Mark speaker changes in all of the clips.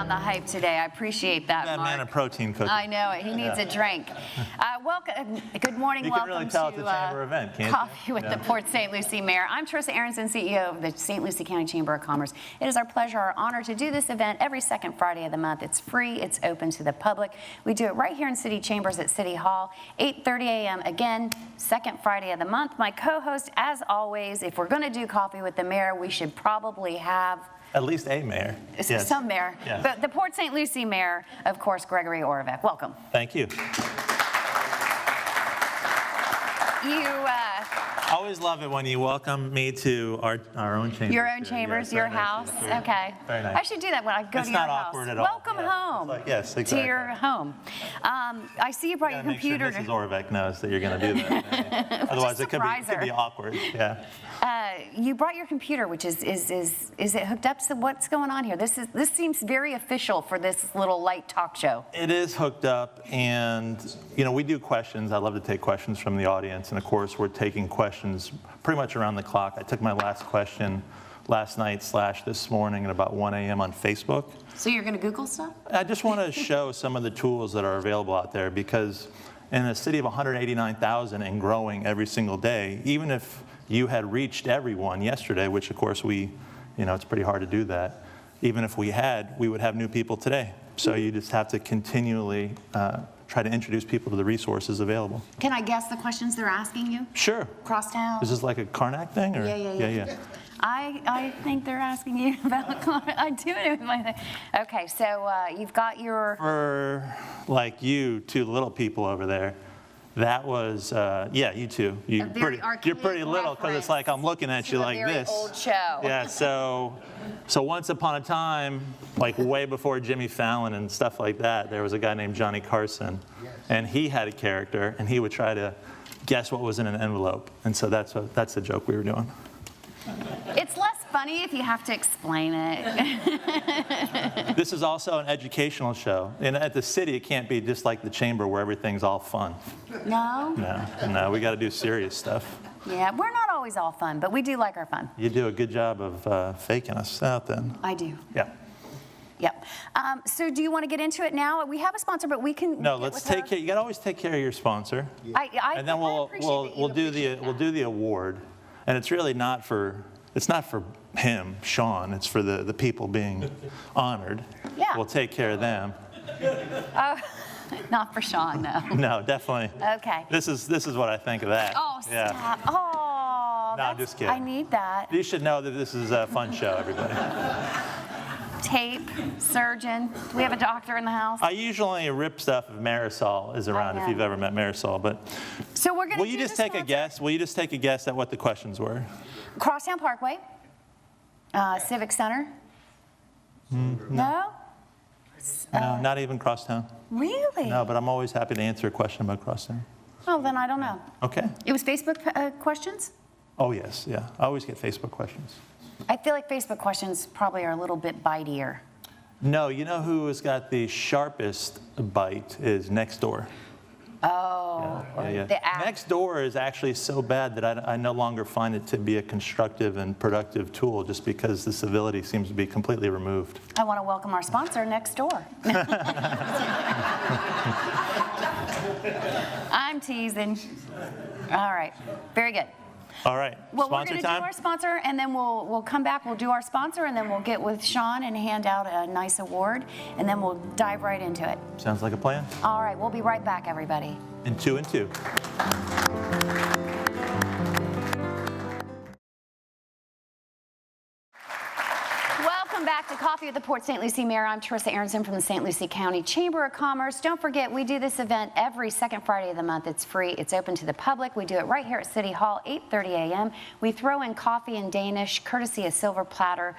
Speaker 1: on the hype today. I appreciate that,
Speaker 2: That
Speaker 1: Mark.
Speaker 2: man a protein cookie.
Speaker 1: I know it. He needs a drink. Welcome. Good morning.
Speaker 2: You can
Speaker 1: Welcome
Speaker 2: really tell
Speaker 1: to
Speaker 2: it's a chamber event, can't you?
Speaker 1: Coffee with the Port St. Lucie Mayor. I'm Teresa Aronson, CEO of the St. Lucie County Chamber of Commerce. It is our pleasure, our honor to do this event every second Friday of the month. It's free. It's open to the public. We do it right here in City Chambers at City Hall, 8:30 a.m. Again, second Friday of the month. My co-host, as always, if we're going to do Coffee with the Mayor, we should probably have
Speaker 2: At least a mayor. Yes.
Speaker 1: some mayor.
Speaker 2: Yes.
Speaker 1: But the Port St. Lucie Mayor, of course, Gregory Oravec. Welcome.
Speaker 2: Thank you. I always love it when you welcome me to our own chambers.
Speaker 1: Your own chambers,
Speaker 2: Yes,
Speaker 1: your
Speaker 2: very nice.
Speaker 1: house.
Speaker 2: Very-
Speaker 1: Okay.
Speaker 2: Very nice.
Speaker 1: I should do that when I go
Speaker 2: It's
Speaker 1: to your
Speaker 2: not
Speaker 1: house.
Speaker 2: awkward at all.
Speaker 1: Welcome
Speaker 2: Yeah.
Speaker 1: home.
Speaker 2: It's like, yes, exactly.
Speaker 1: To your home. I see you brought your
Speaker 2: Make sure
Speaker 1: computer.
Speaker 2: Mrs. Oravec knows that you're going to do that. Otherwise, it could be awkward. Yeah.
Speaker 1: You brought your computer, which is it hooked up? So what's going on here? This seems very official for this little light talk show.
Speaker 2: It is hooked up, and we do questions. I love to take questions from the audience, and of course, we're taking questions pretty much around the clock. I took my last question last night / this morning at about 1 a.m. on Facebook.
Speaker 1: So you're going to Google stuff?
Speaker 2: I just want to show some of the tools that are available out there, because in a city of 189,000 and growing every single day, even if you had reached everyone yesterday, which of course it's pretty hard to do that. Even if we had, we would have new people today. So you just have to continually try to introduce people to the resources available.
Speaker 1: Can I guess the questions they're asking you?
Speaker 2: Sure.
Speaker 1: Crosstown?
Speaker 2: Is this like a Karnak thing? Or?
Speaker 1: Yeah. I think they're asking you about I do it with my thing. Okay, so you've got your...
Speaker 2: For like you two little people over there, that was, you two. You're pretty little, because it's like I'm looking at you like this.
Speaker 1: Old show.
Speaker 2: Yeah, so once upon a time, like way before Jimmy Fallon and stuff like that, there was a guy named Johnny Carson, and he had a character, and he would try to guess what was in an envelope, and so that's the joke we were doing.
Speaker 1: It's less funny if you have to explain it.
Speaker 2: This is also an educational show, and at the city, it can't be just like the chamber where everything's all fun.
Speaker 1: No?
Speaker 2: No, we got to do serious stuff.
Speaker 1: Yeah, we're not always all fun, but we do like our fun.
Speaker 2: You do a good job of faking us out then.
Speaker 1: I do.
Speaker 2: Yeah.
Speaker 1: Yep. So do you want to get into it now? We have a sponsor, but we can.
Speaker 2: No, let's take care. You got to always take care of your sponsor. And then we'll do the award, and it's really not for him, Sean. It's for the people being honored.
Speaker 1: Yeah.
Speaker 2: We'll take care of them.
Speaker 1: Not for Sean, no.
Speaker 2: No, definitely.
Speaker 1: Okay.
Speaker 2: This is what I think of that.
Speaker 1: Oh, stop.
Speaker 2: Yeah.
Speaker 1: Oh.
Speaker 2: No, I'm just kidding.
Speaker 1: I need that.
Speaker 2: You should know that this is a fun show, everybody.
Speaker 1: Tape, surgeon. Do we have a doctor in the house?
Speaker 2: I usually rip stuff if Marisol is around, if you've ever met Marisol. But
Speaker 1: so we're going to.
Speaker 2: Will you just take a guess? Will you just take a guess at what the questions were?
Speaker 1: Crosstown Parkway, Civic Center. No.
Speaker 2: No, not even Crosstown.
Speaker 1: Really?
Speaker 2: No, but I'm always happy to answer a question about Crosstown.
Speaker 1: Oh, then I don't know.
Speaker 2: Okay.
Speaker 1: It was Facebook questions?
Speaker 2: Oh, yes, yeah. I always get Facebook questions.
Speaker 1: I feel like Facebook questions probably are a little bit bitier.
Speaker 2: No, you know who has got the sharpest bite is Nextdoor.
Speaker 1: Oh.
Speaker 2: Yeah.
Speaker 1: The app.
Speaker 2: Nextdoor is actually so bad that I no longer find it to be a constructive and productive tool, just because the civility seems to be completely removed.
Speaker 1: I want to welcome our sponsor, Nextdoor. I'm teasing. All right. Very good.
Speaker 2: All right.
Speaker 1: Well,
Speaker 2: sponsor
Speaker 1: we're going to do
Speaker 2: time?
Speaker 1: our sponsor, and then we'll come back. We'll do our sponsor, and then we'll get with Sean and hand out a nice award, and then we'll dive right into it.
Speaker 2: Sounds like a plan.
Speaker 1: All right. We'll be right back, everybody.
Speaker 2: And 2 and 2.
Speaker 1: Welcome back to Coffee with the Port St. Lucie Mayor. I'm Teresa Aronson from the St. Lucie County Chamber of Commerce. Don't forget, we do this event every second Friday of the month. It's free. It's open to the public. We do it right here at City Hall, 8:30 a.m. We throw in coffee in Danish, courtesy of Silver Platter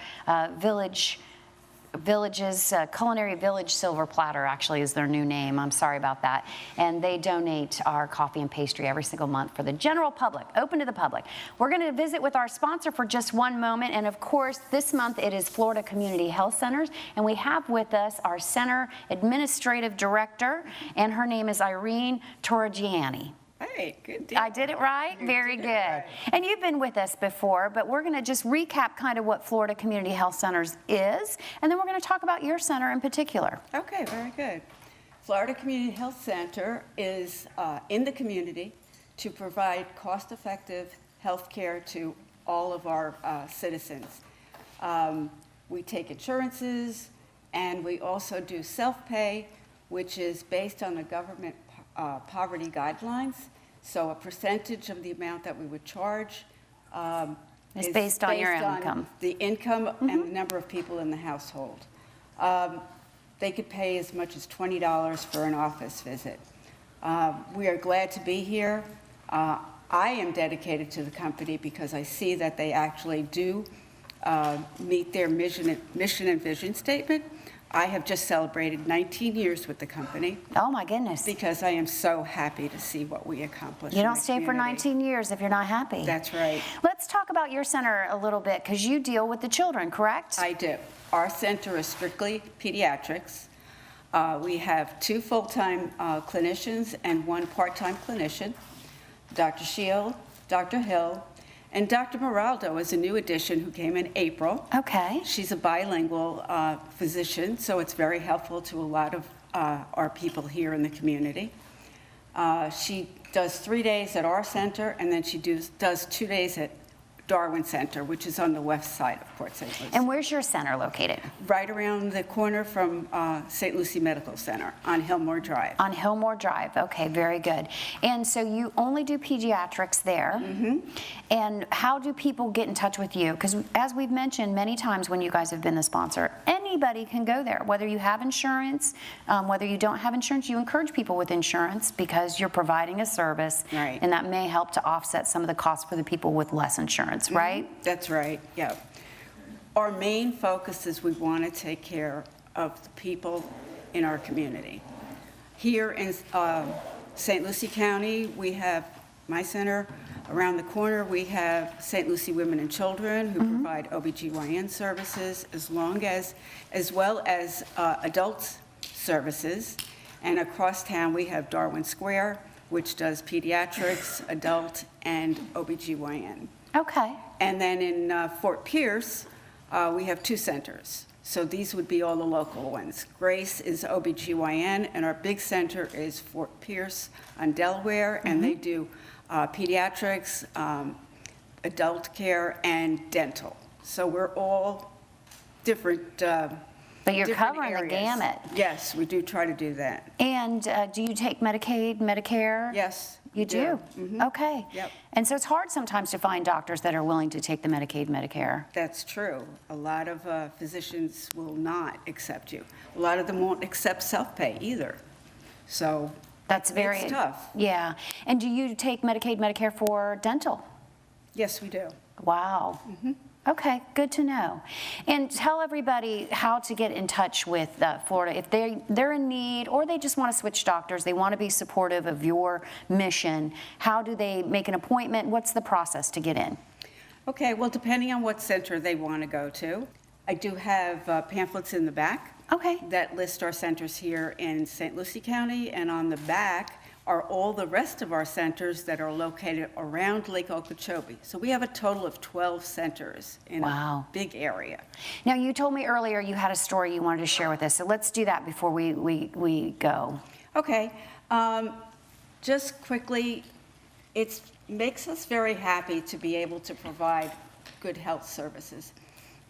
Speaker 1: Culinary Village Silver Platter actually is their new name. I'm sorry about that. And they donate our coffee and pastry every single month for the general public, open to the public. We're going to visit with our sponsor for just one moment. And of course, this month it is Florida Community Health Centers. And we have with us our center administrative director, and her name is Irene Torrigiani.
Speaker 3: right. Good deal.
Speaker 1: I did it right? Very good.
Speaker 3: right.
Speaker 1: And you've been with us before, but we're going to just recap kind of what Florida Community Health Centers is, and then we're going to talk about your center in particular.
Speaker 3: Okay, very good. Florida Community Health Center is in the community to provide cost-effective health care to all of our citizens. We take insurances, and we also do self-pay, which is based on the government poverty guidelines. So a percentage of the amount that we would charge
Speaker 1: It's based on your
Speaker 3: on
Speaker 1: income.
Speaker 3: the income and the number of people in the household. They could pay as much as $20 for an office visit. We are glad to be here. I am dedicated to the company because I see that they actually do meet their mission and vision statement. I have just celebrated 19 years with the company
Speaker 1: Oh, my goodness.
Speaker 3: because I am so happy to see what we accomplish.
Speaker 1: You
Speaker 3: in
Speaker 1: don't
Speaker 3: the
Speaker 1: stay for
Speaker 3: community.
Speaker 1: 19 years if you're not happy.
Speaker 3: That's right.
Speaker 1: Let's talk about your center a little bit, because you deal with the children, correct?
Speaker 3: I do. Our center is strictly pediatrics. We have 2 full-time clinicians and 1 part-time clinician, Dr. Shield, Dr. Hill, and Dr. Moraldo is a new addition who came in April.
Speaker 1: Okay.
Speaker 3: She's a bilingual physician, so it's very helpful to a lot of our people here in the community. She does 3 days at our center, and then she does 2 days at Darwin Center, which is on the west side of Port St. Lucie.
Speaker 1: And where's your center located?
Speaker 3: Right around the corner from St. Lucie Medical Center on Hillmore Drive.
Speaker 1: On Hillmore Drive. Okay, very good. And so you only do pediatrics there. And how do people get in touch with you? Because as we've mentioned many times when you guys have been the sponsor, anybody can go there, whether you have insurance, whether you don't have insurance. You encourage people with insurance because you're providing a service.
Speaker 3: Right.
Speaker 1: And that may help to offset some of the costs for the people with less insurance, right?
Speaker 3: That's right, yeah. Our main focus is we want to take care of the people in our community. Here in St. Lucie County, we have my center. Around the corner, we have St. Lucie Women and Children, who provide OBGYN services, as well as adult services. And across town, we have Darwin Square, which does pediatrics, adult, and OBGYN.
Speaker 1: Okay.
Speaker 3: And then in Fort Pierce, we have 2 centers. So these would be all the local ones. Grace is OBGYN, and our big center is Fort Pierce on Delaware, and they do pediatrics, adult care, and dental. So we're all different
Speaker 1: But you're
Speaker 3: different
Speaker 1: covering the
Speaker 3: areas.
Speaker 1: gamut.
Speaker 3: Yes, we do try to do that.
Speaker 1: And do you take Medicaid, Medicare?
Speaker 3: Yes.
Speaker 1: You do? Okay.
Speaker 3: Yep.
Speaker 1: And so it's hard sometimes to find doctors that are willing to take the Medicaid, Medicare.
Speaker 3: That's true. A lot of physicians will not accept you. A lot of them won't accept self-pay either. So
Speaker 1: That's very
Speaker 3: it's tough.
Speaker 1: Yeah. And do you take Medicaid, Medicare for dental?
Speaker 3: Yes, we do.
Speaker 1: Wow. Okay, good to know. And tell everybody how to get in touch with Florida. If they're in need or they just want to switch doctors, they want to be supportive of your mission, how do they make an appointment? What's the process to get in?
Speaker 3: Okay, well, depending on what center they want to go to, I do have pamphlets in the back
Speaker 1: Okay.
Speaker 3: that list our centers here in St. Lucie County, and on the back are all the rest of our centers that are located around Lake Okeechobee. So we have a total of 12 centers in
Speaker 1: Wow.
Speaker 3: a big area.
Speaker 1: Now, you told me earlier you had a story you wanted to share with us, so let's do that before we go.
Speaker 3: Okay, just quickly, it makes us very happy to be able to provide good health services.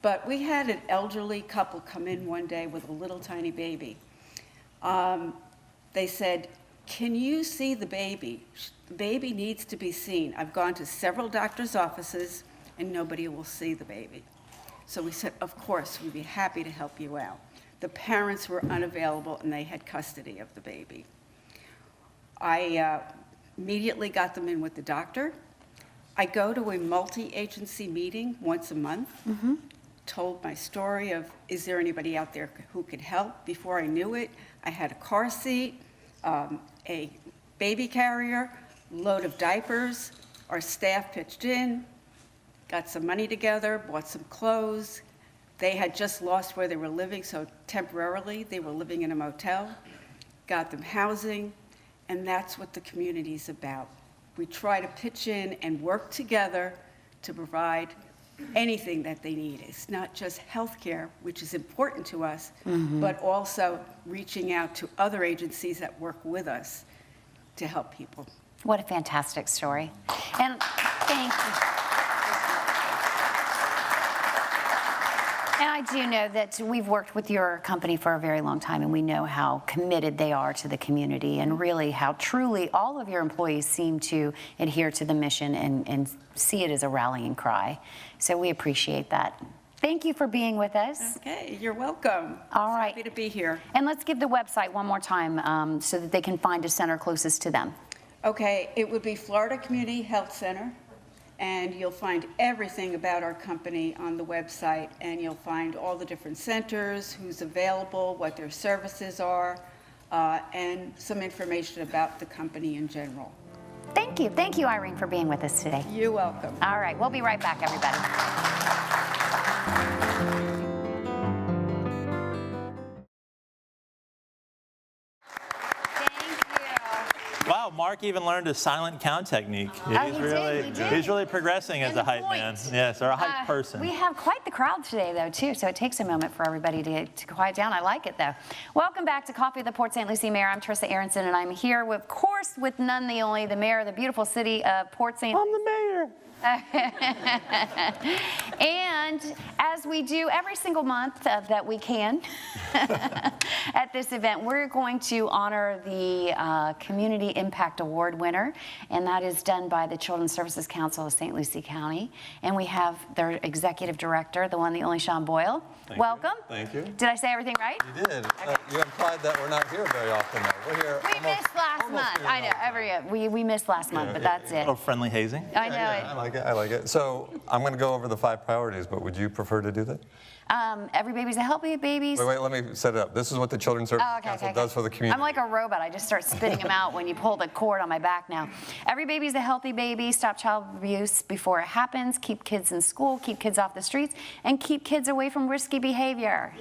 Speaker 3: But we had an elderly couple come in one day with a little tiny baby. They said, "Can you see the baby? The baby needs to be seen. I've gone to several doctors' offices and nobody will see the baby." So we said, "Of course, we'd be happy to help you out." The parents were unavailable and they had custody of the baby. I immediately got them in with the doctor. I go to a multi-agency meeting once a month, told my story of, is there anybody out there who could help? Before I knew it, I had a car seat, a baby carrier, load of diapers. Our staff pitched in, got some money together, bought some clothes. They had just lost where they were living, so temporarily they were living in a motel. Got them housing, and that's what the community's about. We try to pitch in and work together to provide anything that they need. It's not just healthcare, which is important to us, but also reaching out to other agencies that work with us to help people.
Speaker 1: What a fantastic story. And thank you. And I do know that we've worked with your company for a very long time, and we know how committed they are to the community, and really how truly all of your employees seem to adhere to the mission and see it as a rallying cry. So we appreciate that. Thank you for being with us.
Speaker 3: Okay, you're welcome.
Speaker 1: All right.
Speaker 3: Happy to be here.
Speaker 1: And let's give the website one more time so that they can find a center closest to them.
Speaker 3: Okay, it would be Florida Community Health Center, and you'll find everything about our company on the website, and you'll find all the different centers, who's available, what their services are, and some information about the company in general.
Speaker 1: Thank you. Thank you, Irene, for being with us today.
Speaker 3: You're welcome.
Speaker 1: All right, we'll be right back, everybody.
Speaker 2: Wow, Mark even learned a silent count technique.
Speaker 1: He did.
Speaker 2: He's really progressing as
Speaker 1: And
Speaker 2: a
Speaker 1: the
Speaker 2: hype
Speaker 1: point.
Speaker 2: man. Yes, or a hype person.
Speaker 1: We have quite the crowd today, though, too, so it takes a moment for everybody to quiet down. I like it, though. Welcome back to Coffee of the Port St. Lucie Mayor. I'm Trissa Aronson, and I'm here, of course, with none the only, the mayor of the beautiful city of Port St.
Speaker 2: I'm the mayor.
Speaker 1: And as we do every single month that we can at this event, we're going to honor the Community Impact Award winner, and that is done by the Children's Services Council of St. Lucie County. And we have their executive director, the one, the only, Sean Boyle. Welcome.
Speaker 4: Thank you.
Speaker 1: Did I say everything right?
Speaker 4: You did. You implied that we're not here very often, though. We're here.
Speaker 1: We missed last month. I know, every year. We missed last month, but that's
Speaker 2: A
Speaker 1: it.
Speaker 2: little friendly hazing.
Speaker 1: I know
Speaker 4: I
Speaker 1: it.
Speaker 4: like it. I like it. So I'm going to go over the 5 priorities, but would you prefer to do that?
Speaker 1: Every baby's a healthy baby.
Speaker 4: Wait, let me set it up. This is what the Children's Services Council does for the community.
Speaker 1: I'm like a robot. I just start spitting them out when you pull the cord on my back now. Every baby's a healthy baby. Stop child abuse before it happens. Keep kids in school. Keep kids off the streets. And keep kids away from risky behavior.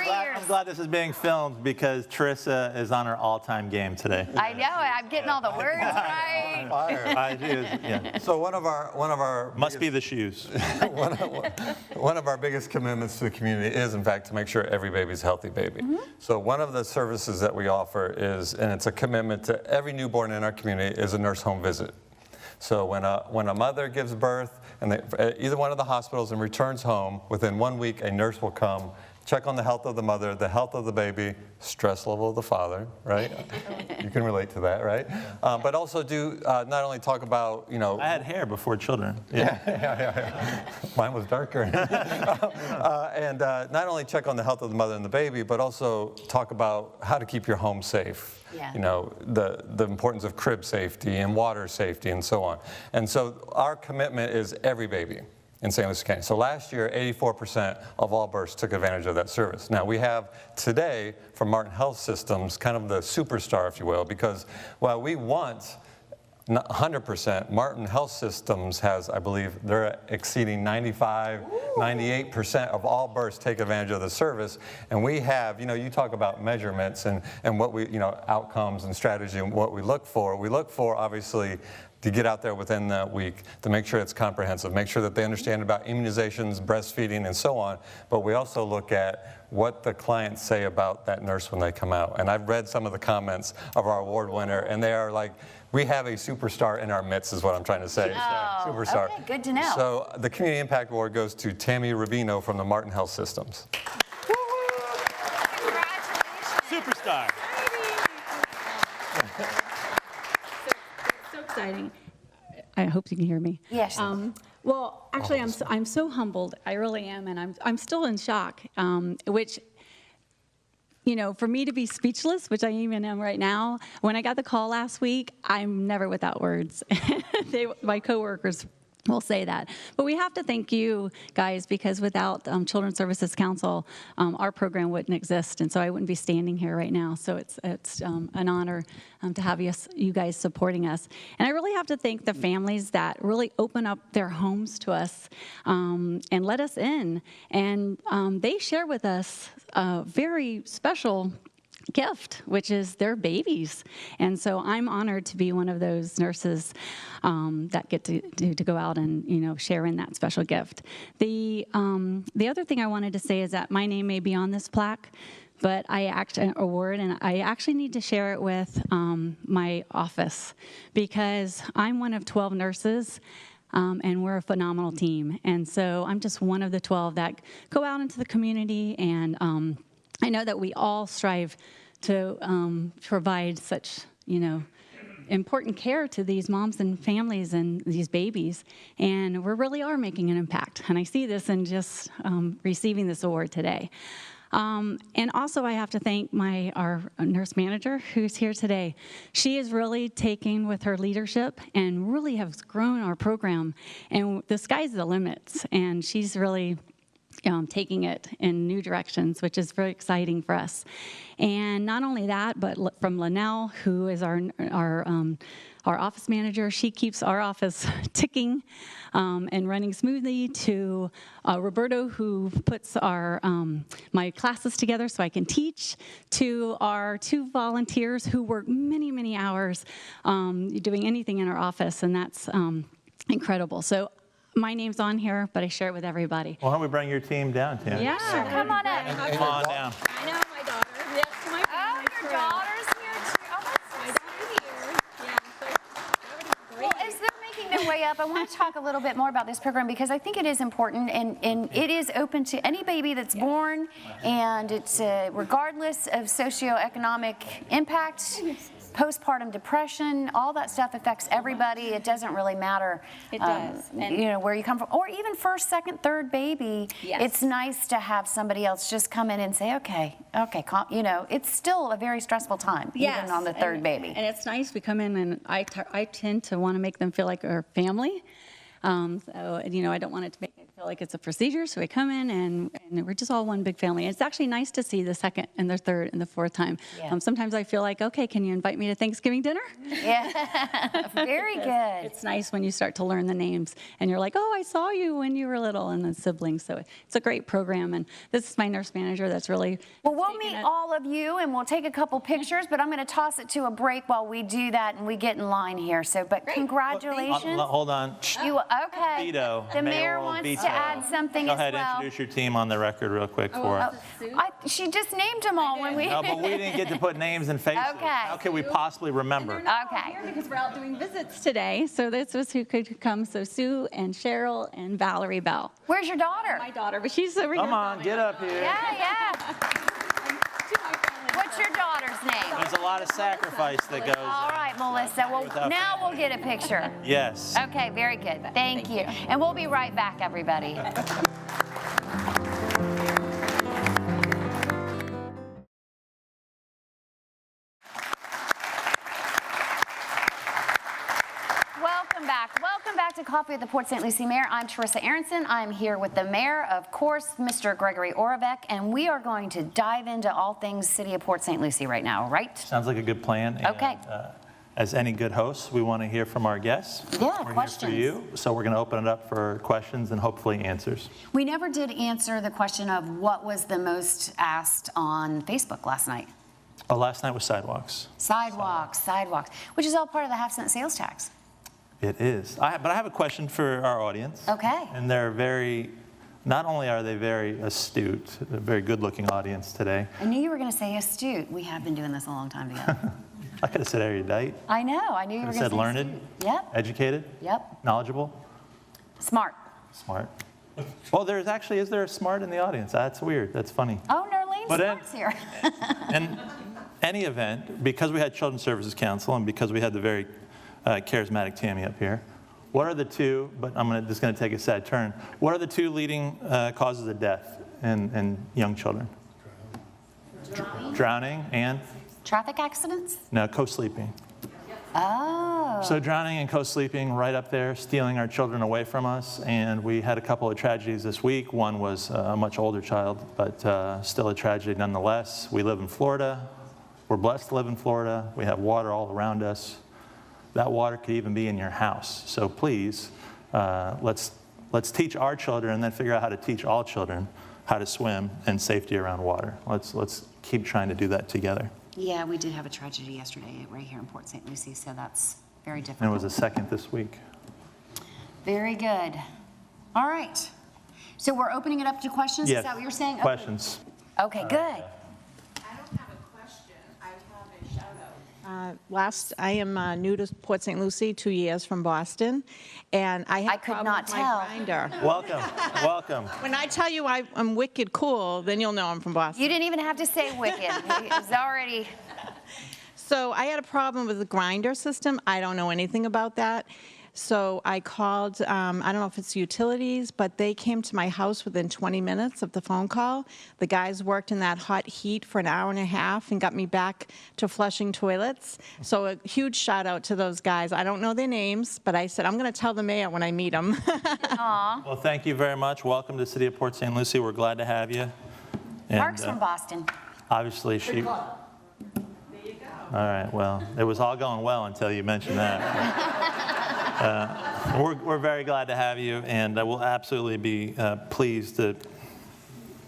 Speaker 2: I'm glad this is being filmed because Trissa is on her all-time game today.
Speaker 1: I know. I'm getting all the words right.
Speaker 4: Fire.
Speaker 2: I do. Yeah.
Speaker 4: So one of our
Speaker 2: Must be the shoes.
Speaker 4: one of our biggest commitments to the community is, in fact, to make sure every baby's a healthy baby. So one of the services that we offer is, and it's a commitment to every newborn in our community, is a nurse home visit. So when a mother gives birth and either one of the hospitals and returns home, within 1 week a nurse will come, check on the health of the mother, the health of the baby, stress level of the father, right? You can relate to that, right? But also not only talk about,
Speaker 2: I had hair before children.
Speaker 4: Yeah. Mine was darker. And not only check on the health of the mother and the baby, but also talk about how to keep your home safe.
Speaker 1: Yeah.
Speaker 4: You know, the importance of crib safety and water safety and so on. And so our commitment is every baby in St. Lucie County. So last year, 84% of all births took advantage of that service. Now we have today from Martin Health Systems kind of the superstar, if you will, because while we want 100%, Martin Health Systems has, I believe, they're exceeding 95, 98% of all births take advantage of the service. And we have, you talk about measurements and what we, outcomes and strategy and what we look for. We look for, obviously, to get out there within that week, to make sure it's comprehensive, make sure that they understand about immunizations, breastfeeding, and so on. But we also look at what the clients say about that nurse when they come out. And I've read some of the comments of our award winner, and they are like, we have a superstar in our midst, is what I'm trying to say.
Speaker 1: Oh,
Speaker 4: Superstar.
Speaker 1: okay, good to know.
Speaker 4: So the Community Impact Award goes to Tammy Rubino from the Martin Health Systems.
Speaker 1: Congratulations.
Speaker 2: Superstar.
Speaker 5: So exciting. I hope you can hear me.
Speaker 1: Yes.
Speaker 5: Well, actually, I'm so humbled. I really am, and I'm still in shock. Which, for me to be speechless, which I even am right now. When I got the call last week, I'm never without words. My coworkers will say that. But we have to thank you guys, because without Children's Services Council, our program wouldn't exist, and so I wouldn't be standing here right now. So it's an honor to have you guys supporting us. And I really have to thank the families that really open up their homes to us and let us in. And they share with us very special gift, which is their babies. And so I'm honored to be one of those nurses that get to go out and, share in that special gift. The other thing I wanted to say is that my name may be on this plaque, but I actually need to share it with my office, because I'm one of 12 nurses. And we're a phenomenal team. And so I'm just one of the 12 that go out into the community, and I know that we all strive to provide such, important care to these moms and families and these babies, and we really are making an impact. And I see this in just receiving this award today. And also I have to thank our nurse manager who's here today. She is really taking with her leadership and really has grown our program, and the sky's the limits, and she's really taking it in new directions, which is very exciting for us. And not only that, but from Linnell, who is our office manager, she keeps our office ticking and running smoothly, to Roberto, who puts my classes together so I can teach, to our 2 volunteers who work many, many hours doing anything in our office, and that's incredible. So my name's on here, but I share it with everybody.
Speaker 2: Why don't we bring your team down, Tim?
Speaker 5: Yeah.
Speaker 1: Come on up.
Speaker 2: Come on down.
Speaker 5: I know my daughter. Yes, my
Speaker 1: Oh, your daughter's here too. Oh, that's so sweet. Well, as they're making their way up, I want to talk a little bit more about this program, because I think it is important, and it is open to any baby that's born, and it's regardless of socioeconomic impact. Postpartum depression, all that stuff affects everybody. It doesn't really matter,
Speaker 5: It does.
Speaker 1: where you come from, or even first, second, third baby.
Speaker 5: Yes.
Speaker 1: It's nice to have somebody else just come in and say, okay, it's still a very stressful time, even on the third baby.
Speaker 5: And it's nice, we come in, and I tend to want to make them feel like our family. So, I don't want it to make it feel like it's a procedure, so we come in and we're just all one big family. It's actually nice to see the second and the third and the fourth time.
Speaker 1: Yeah.
Speaker 5: Sometimes I feel like, okay, can you invite me to Thanksgiving dinner?
Speaker 1: Yeah, very good.
Speaker 5: It's nice when you start to learn the names, and you're like, oh, I saw you when you were little, and the siblings. So it's a great program, and this is my nurse manager that's really...
Speaker 1: Well, we'll meet all of you, and we'll take a couple pictures, but I'm going to toss it to a break while we do that and we get in line here. So, but congratulations.
Speaker 2: Hold on.
Speaker 1: Okay.
Speaker 2: Vito,
Speaker 1: The mayor
Speaker 2: Mayoral
Speaker 1: wants
Speaker 2: veto.
Speaker 1: to add something
Speaker 2: Go
Speaker 1: as
Speaker 2: ahead,
Speaker 1: well.
Speaker 2: introduce your team on the record real quick for us.
Speaker 1: She just named them all when we...
Speaker 2: No, but we didn't get to put names and faces.
Speaker 1: Okay.
Speaker 2: How can we possibly remember?
Speaker 1: Okay.
Speaker 5: Here because we're out doing visits today, so this was who could come. So Sue and Cheryl and Valerie Bell.
Speaker 1: Where's your daughter?
Speaker 5: My daughter, but she's over here.
Speaker 2: Come on, get up here.
Speaker 1: Yeah. What's your daughter's name?
Speaker 2: There's a lot of sacrifice that goes.
Speaker 1: All right, Melissa. Well,
Speaker 2: Without
Speaker 1: now we'll get a picture.
Speaker 2: Yes.
Speaker 1: Okay, very good. Thank you. And we'll be right back, everybody. Welcome back to Coffee with the Port St. Lucie Mayor. I'm Teresa Aronson. I'm here with the mayor, of course, Mr. Gregory Oravec, and we are going to dive into all things City of Port St. Lucie right now, right?
Speaker 2: Sounds like a good plan.
Speaker 1: Okay.
Speaker 2: And, as any good hosts, we want to hear from our guests.
Speaker 1: Yeah,
Speaker 2: We're
Speaker 1: questions.
Speaker 2: here for you, so we're going to open it up for questions and hopefully answers.
Speaker 1: We never did answer the question of what was the most asked on Facebook last night.
Speaker 2: Last night was sidewalks.
Speaker 1: Sidewalks, which is all part of the half-cent sales tax.
Speaker 2: It is. But I have a question for our audience.
Speaker 1: Okay.
Speaker 2: And not only are they very astute, a very good-looking audience today.
Speaker 1: I knew you were going to say astute. We have been doing this a long time together.
Speaker 2: I could have said erudite.
Speaker 1: I know. I knew you were
Speaker 2: I
Speaker 1: going to
Speaker 2: said
Speaker 1: say
Speaker 2: learned,
Speaker 1: astute. Yep.
Speaker 2: educated,
Speaker 1: Yep.
Speaker 2: knowledgeable,
Speaker 1: Smart.
Speaker 2: smart. Well, is there a smart in the audience? That's weird. That's funny.
Speaker 1: Oh, Nerlene Smart's here.
Speaker 2: In any event, because we had Children's Services Council and because we had the very charismatic Tammy up here, what are the two, but I'm just going to take a sad turn, what are the two leading causes of death in young children? Drowning and?
Speaker 1: Traffic accidents?
Speaker 2: No, co-sleeping.
Speaker 1: Oh.
Speaker 2: So drowning and co-sleeping right up there, stealing our children away from us. And we had a couple of tragedies this week. One was a much older child, but still a tragedy nonetheless. We live in Florida. We're blessed to live in Florida. We have water all around us. That water could even be in your house. So please, let's teach our children and then figure out how to teach all children how to swim and safety around water. Let's keep trying to do that together.
Speaker 1: Yeah, we did have a tragedy yesterday right here in Port St. Lucie, so that's very
Speaker 2: And it
Speaker 1: difficult.
Speaker 2: was a second this week.
Speaker 1: Very good. All right. So we're opening it up to questions?
Speaker 2: Yes.
Speaker 1: Is that what you're saying? Okay.
Speaker 2: Questions?
Speaker 1: Okay, good.
Speaker 6: I don't have a question, I have a shout out. I am new to Port St. Lucie, 2 years from Boston, and I
Speaker 1: I
Speaker 6: had a
Speaker 1: could
Speaker 6: problem
Speaker 1: not
Speaker 6: with
Speaker 1: tell.
Speaker 6: my grinder.
Speaker 2: Welcome, welcome.
Speaker 6: When I tell you I'm wicked cool, then you'll know I'm from Boston.
Speaker 1: You didn't even have to say wicked. It's already,
Speaker 6: So I had a problem with the grinder system. I don't know anything about that. So I called, I don't know if it's utilities, but they came to my house within 20 minutes of the phone call. The guys worked in that hot heat for an hour and a half and got me back to flushing toilets. So a huge shout out to those guys. I don't know their names, but I said, I'm going to tell the mayor when I meet him.
Speaker 2: Well, thank you very much. Welcome to the city of Port St. Lucie. We're glad to have you. And,
Speaker 1: Mark's from Boston.
Speaker 2: Obviously, she... All right, well, it was all going well until you mentioned that. We're very glad to have you, and we'll absolutely be pleased to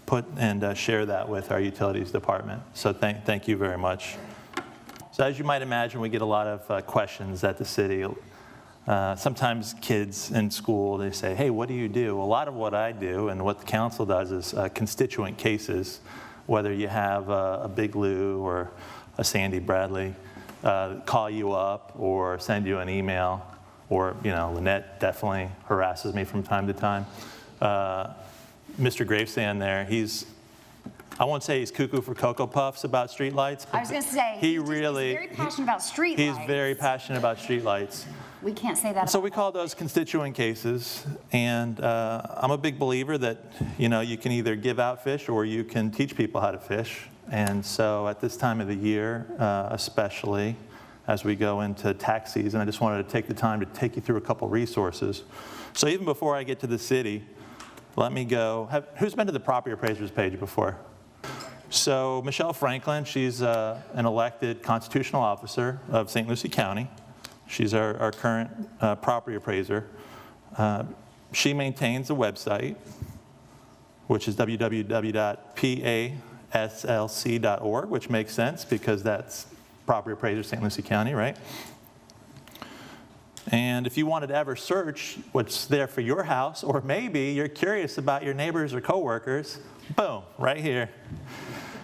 Speaker 2: put and share that with our utilities department. So thank you very much. So as you might imagine, we get a lot of questions at the city. Sometimes kids in school, they say, hey, what do you do? A lot of what I do and what the council does is constituent cases, whether you have a Big Lou or a Sandy Bradley call you up or send you an email, or, you know, Lynette definitely harasses me from time to time. Mr. Gravesand there, I won't say he's cuckoo for Cocoa Puffs about streetlights.
Speaker 1: I was going to say,
Speaker 2: he's
Speaker 1: very passionate about streetlights.
Speaker 2: He's very passionate about streetlights.
Speaker 1: We can't say that
Speaker 2: So
Speaker 1: about
Speaker 2: we call those constituent cases, and I'm a big believer that, you know, you can either give out fish or you can teach people how to fish. And so at this time of the year, especially as we go into tax season, I just wanted to take the time to take you through a couple resources. So even before I get to the city, let me go. Who's been to the property appraisers page before? So Michelle Franklin, she's an elected constitutional officer of St. Lucie County. She's our current property appraiser. She maintains a website, which is www.paslc.org, which makes sense because that's property appraiser St. Lucie County, right? And if you wanted to ever search what's there for your house, or maybe you're curious about your neighbors or coworkers, boom, right here.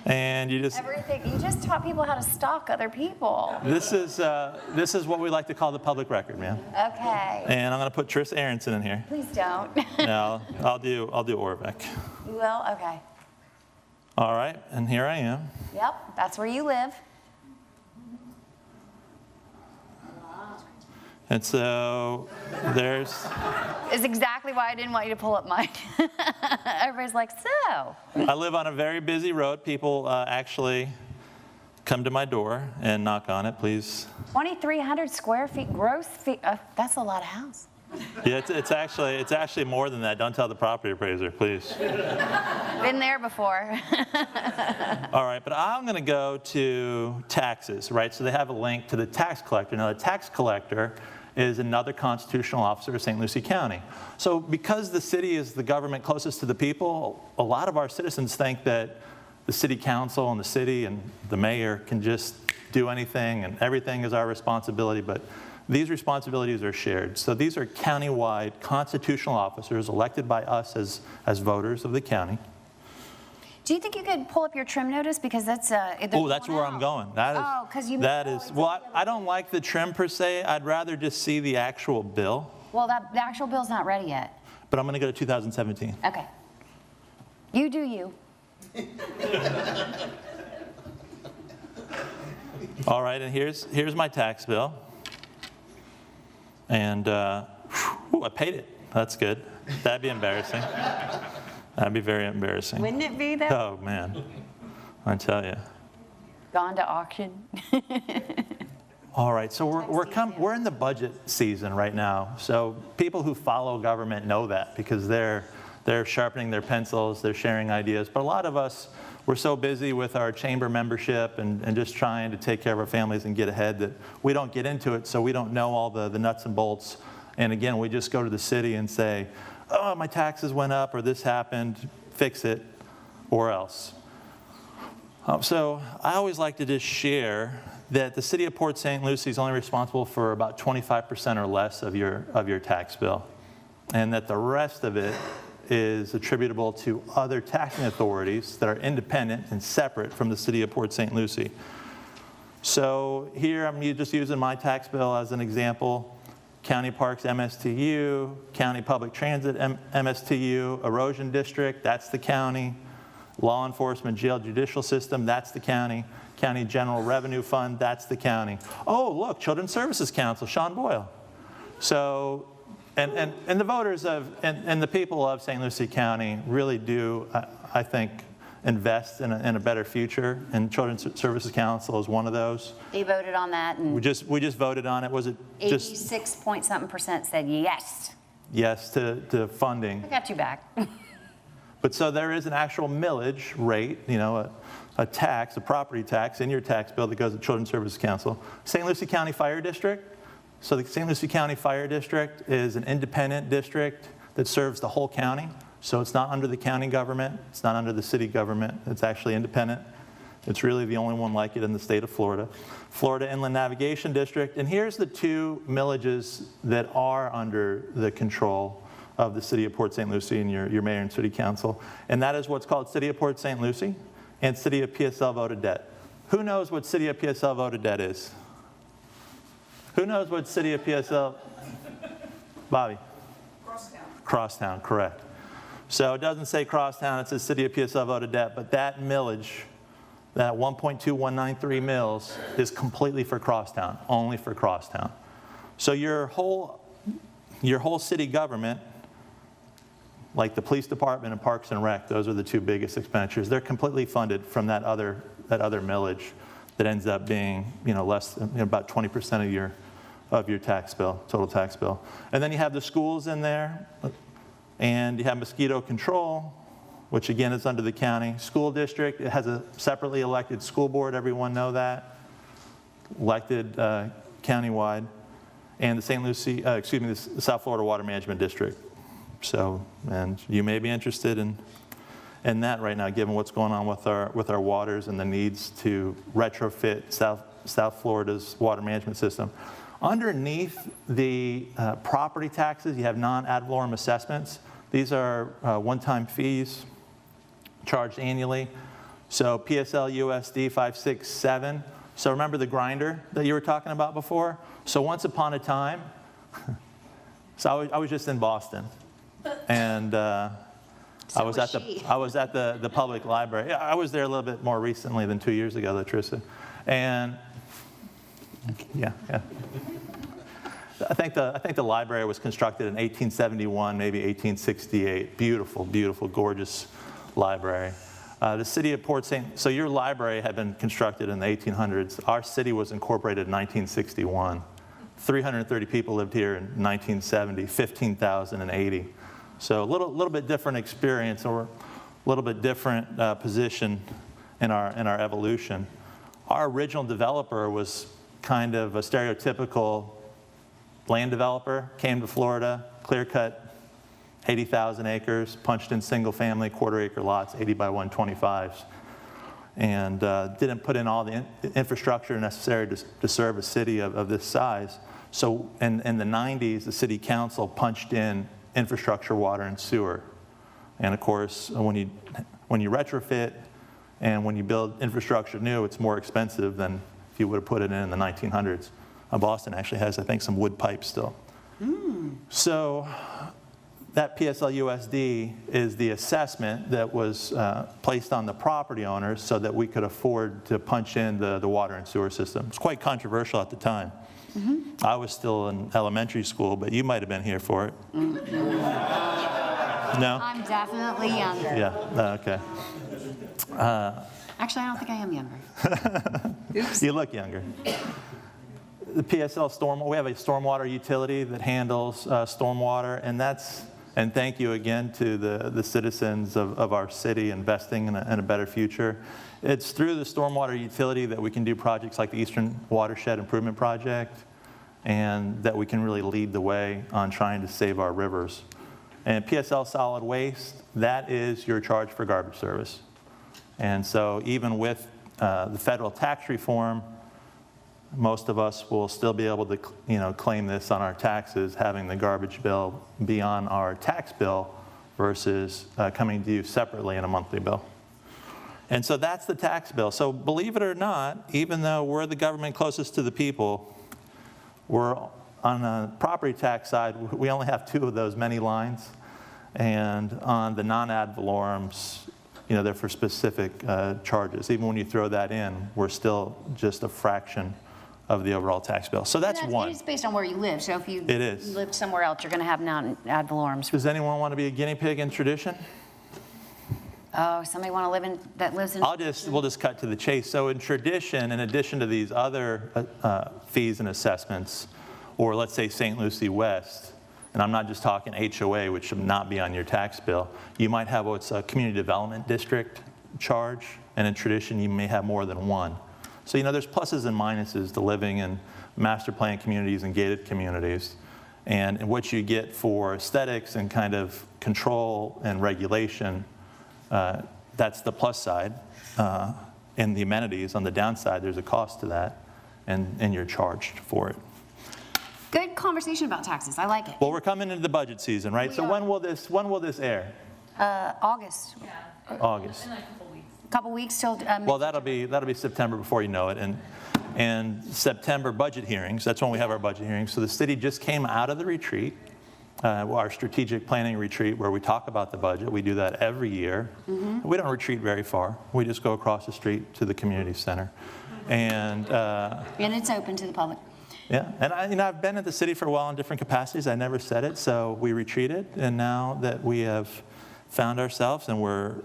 Speaker 2: And you just...
Speaker 1: everything. You just taught people how to stalk other people.
Speaker 2: This is what we like to call the public record, man.
Speaker 1: Okay.
Speaker 2: And I'm going to put Tris Aronson in here.
Speaker 1: Please don't.
Speaker 2: No, I'll do Orvik.
Speaker 1: You will? Okay.
Speaker 2: All right, and here I am.
Speaker 1: Yep, that's where you live.
Speaker 2: And so there's...
Speaker 1: Is exactly why I didn't want you to pull up mine. Everybody's like, so.
Speaker 2: I live on a very busy road. People actually come to my door and knock on it, please.
Speaker 1: 2,300 square feet, gross feet. That's a lot of house.
Speaker 2: Yeah, it's actually more than that. Don't tell the property appraiser, please.
Speaker 1: Been there before.
Speaker 2: All right, but I'm going to go to taxes, right? So they have a link to the tax collector. Now, the tax collector is another constitutional officer of St. Lucie County. So because the city is the government closest to the people, a lot of our citizens think that the city council and the city and the mayor can just do anything and everything is our responsibility, but these responsibilities are shared. So these are countywide constitutional officers elected by us as voters of the county.
Speaker 1: Do you think you could pull up your trim notice? Because that's
Speaker 2: Oh, that's where I'm going. That is,
Speaker 1: Oh, 'cause you-
Speaker 2: that
Speaker 1: oh,
Speaker 2: is,
Speaker 1: it's
Speaker 2: well, I don't like the trim per se. I'd rather just see the actual bill,
Speaker 1: Well, the actual bill's not ready yet.
Speaker 2: but I'm going to go to 2017.
Speaker 1: Okay. You do you.
Speaker 2: All right, and here's my tax bill. And whew, I paid it. That's good. That'd be embarrassing. That'd be very embarrassing.
Speaker 1: Wouldn't it be though?
Speaker 2: Oh, man. I tell you.
Speaker 1: Gone to auction.
Speaker 2: All right, so we're in the budget season right now. So people who follow government know that because they're sharpening their pencils, they're sharing ideas. But a lot of us, we're so busy with our chamber membership and just trying to take care of our families and get ahead that we don't get into it, so we don't know all the nuts and bolts. And again, we just go to the city and say, oh, my taxes went up or this happened, fix it, or else. So I always like to just share that the city of Port St. Lucie is only responsible for about 25% or less of your tax bill, and that the rest of it is attributable to other taxing authorities that are independent and separate from the city of Port St. Lucie. So here I'm just using my tax bill as an example. County Parks MSTU, County Public Transit MSTU, Erosion District, that's the county. Law Enforcement Jail Judicial System, that's the county. County General Revenue Fund, that's the county. Oh, look, Children's Services Council, Sean Boyle. So, and the voters and the people of St. Lucie County really do, I think, invest in a better future, and Children's Services Council is one of those.
Speaker 1: They voted on that, and
Speaker 2: We just voted on it. Was it just
Speaker 1: 86-point-something% said yes.
Speaker 2: yes to funding?
Speaker 1: I got you back.
Speaker 2: But so there is an actual millage rate, a tax, a property tax in your tax bill that goes to Children's Services Council. St. Lucie County Fire District. So the St. Lucie County Fire District is an independent district that serves the whole county. So it's not under the county government. It's not under the city government. It's actually independent. It's really the only one like it in the state of Florida. Florida Inland Navigation District. And here's the two millages that are under the control of the city of Port St. Lucie and your mayor and city council. And that is what's called City of Port St. Lucie and City of PSL voted debt. Who knows what City of PSL voted debt is? Who knows what City of PSL? Bobby? Crosstown. Crosstown, correct. So it doesn't say Crosstown, it says City of PSL voted debt, but that millage, that 1.2193 mils is completely for Crosstown, only for Crosstown. So your whole city government, like the police department and Parks and Rec, those are the two biggest expenditures. They're completely funded from that other millage that ends up being, less than about 20% of your tax bill, total tax bill. And then you have the schools in there, and you have mosquito control, which again is under the county. School district, it has a separately elected school board, everyone know that, elected countywide. And the the South Florida Water Management District. So, and you may be interested in that right now, given what's going on with our waters and the needs to retrofit South Florida's water management system. Underneath the property taxes, you have non-ad valorem assessments. These are one-time fees charged annually. So PSL USD 567. So remember the grinder that you were talking about before? So once upon a time, so I was just in Boston, and I was at the public library. I was there a little bit more recently than 2 years ago, though, Trista. And yeah. I think the library was constructed in 1871, maybe 1868. Beautiful, beautiful, gorgeous library. The city of Port St. So your library had been constructed in the 1800s. Our city was incorporated in 1961. 330 people lived here in 1970, 15,000 in 80. So a little bit different experience, or a little bit different position in our evolution. Our original developer was kind of a stereotypical land developer, came to Florida, clear-cut 80,000 acres, punched in single-family quarter-acre lots, 80 by 125s, and didn't put in all the infrastructure necessary to serve a city of this size. So in the 90s, the city council punched in infrastructure, water, and sewer. And of course, when you retrofit and when you build infrastructure new, it's more expensive than if you would have put it in the 1900s. Boston actually has, I think, some wood pipes still. So that PSL USD is the assessment that was placed on the property owners so that we could afford to punch in the water and sewer system. It was quite controversial at the time. I was still in elementary school, but you might have been here for it. No?
Speaker 1: I'm definitely younger.
Speaker 2: Yeah, okay.
Speaker 1: Actually, I don't think I am younger.
Speaker 2: You look younger. The PSL we have a stormwater utility that handles stormwater, and thank you again to the citizens of our city investing in a better future. It's through the stormwater utility that we can do projects like the Eastern Watershed Improvement Project, and that we can really lead the way on trying to save our rivers. And PSL Solid Waste, that is your charge for garbage service. And so even with the federal tax reform, most of us will still be able to, claim this on our taxes, having the garbage bill be on our tax bill versus coming to you separately in a monthly bill. And so that's the tax bill. So believe it or not, even though we're the government closest to the people, we're on the property tax side, we only have 2 of those many lines. And on the non-ad valorums, they're for specific charges. Even when you throw that in, we're still just a fraction of the overall tax bill. So that's one.
Speaker 1: It's based on where you live. So if you
Speaker 2: It is.
Speaker 1: lived somewhere else, you're going to have non-ad valorums.
Speaker 2: Does anyone want to be a guinea pig in tradition?
Speaker 1: Oh, somebody want to lives in?
Speaker 2: We'll just cut to the chase. So in tradition, in addition to these other fees and assessments, or let's say St. Lucie West, and I'm not just talking HOA, which should not be on your tax bill, you might have what's a community development district charge, and in tradition, you may have more than one. So, there's pluses and minuses to living in master plan communities and gated communities. And what you get for aesthetics and kind of control and regulation, that's the plus side. And the amenities, on the downside, there's a cost to that, and you're charged for it.
Speaker 1: Good conversation about taxes. I like it.
Speaker 2: Well, we're coming into the budget season, right? So when will this air?
Speaker 1: August.
Speaker 2: August.
Speaker 1: A couple weeks till.
Speaker 2: Well, that'll be September before you know it, and September budget hearings. That's when we have our budget hearings. So the city just came out of the retreat, our strategic planning retreat, where we talk about the budget. We do that every year. We don't retreat very far. We just go across the street to the community center, and
Speaker 1: it's open to the public.
Speaker 2: yeah. And I've been at the city for a while in different capacities. I never said it, so we retreated, and now that we have found ourselves and we're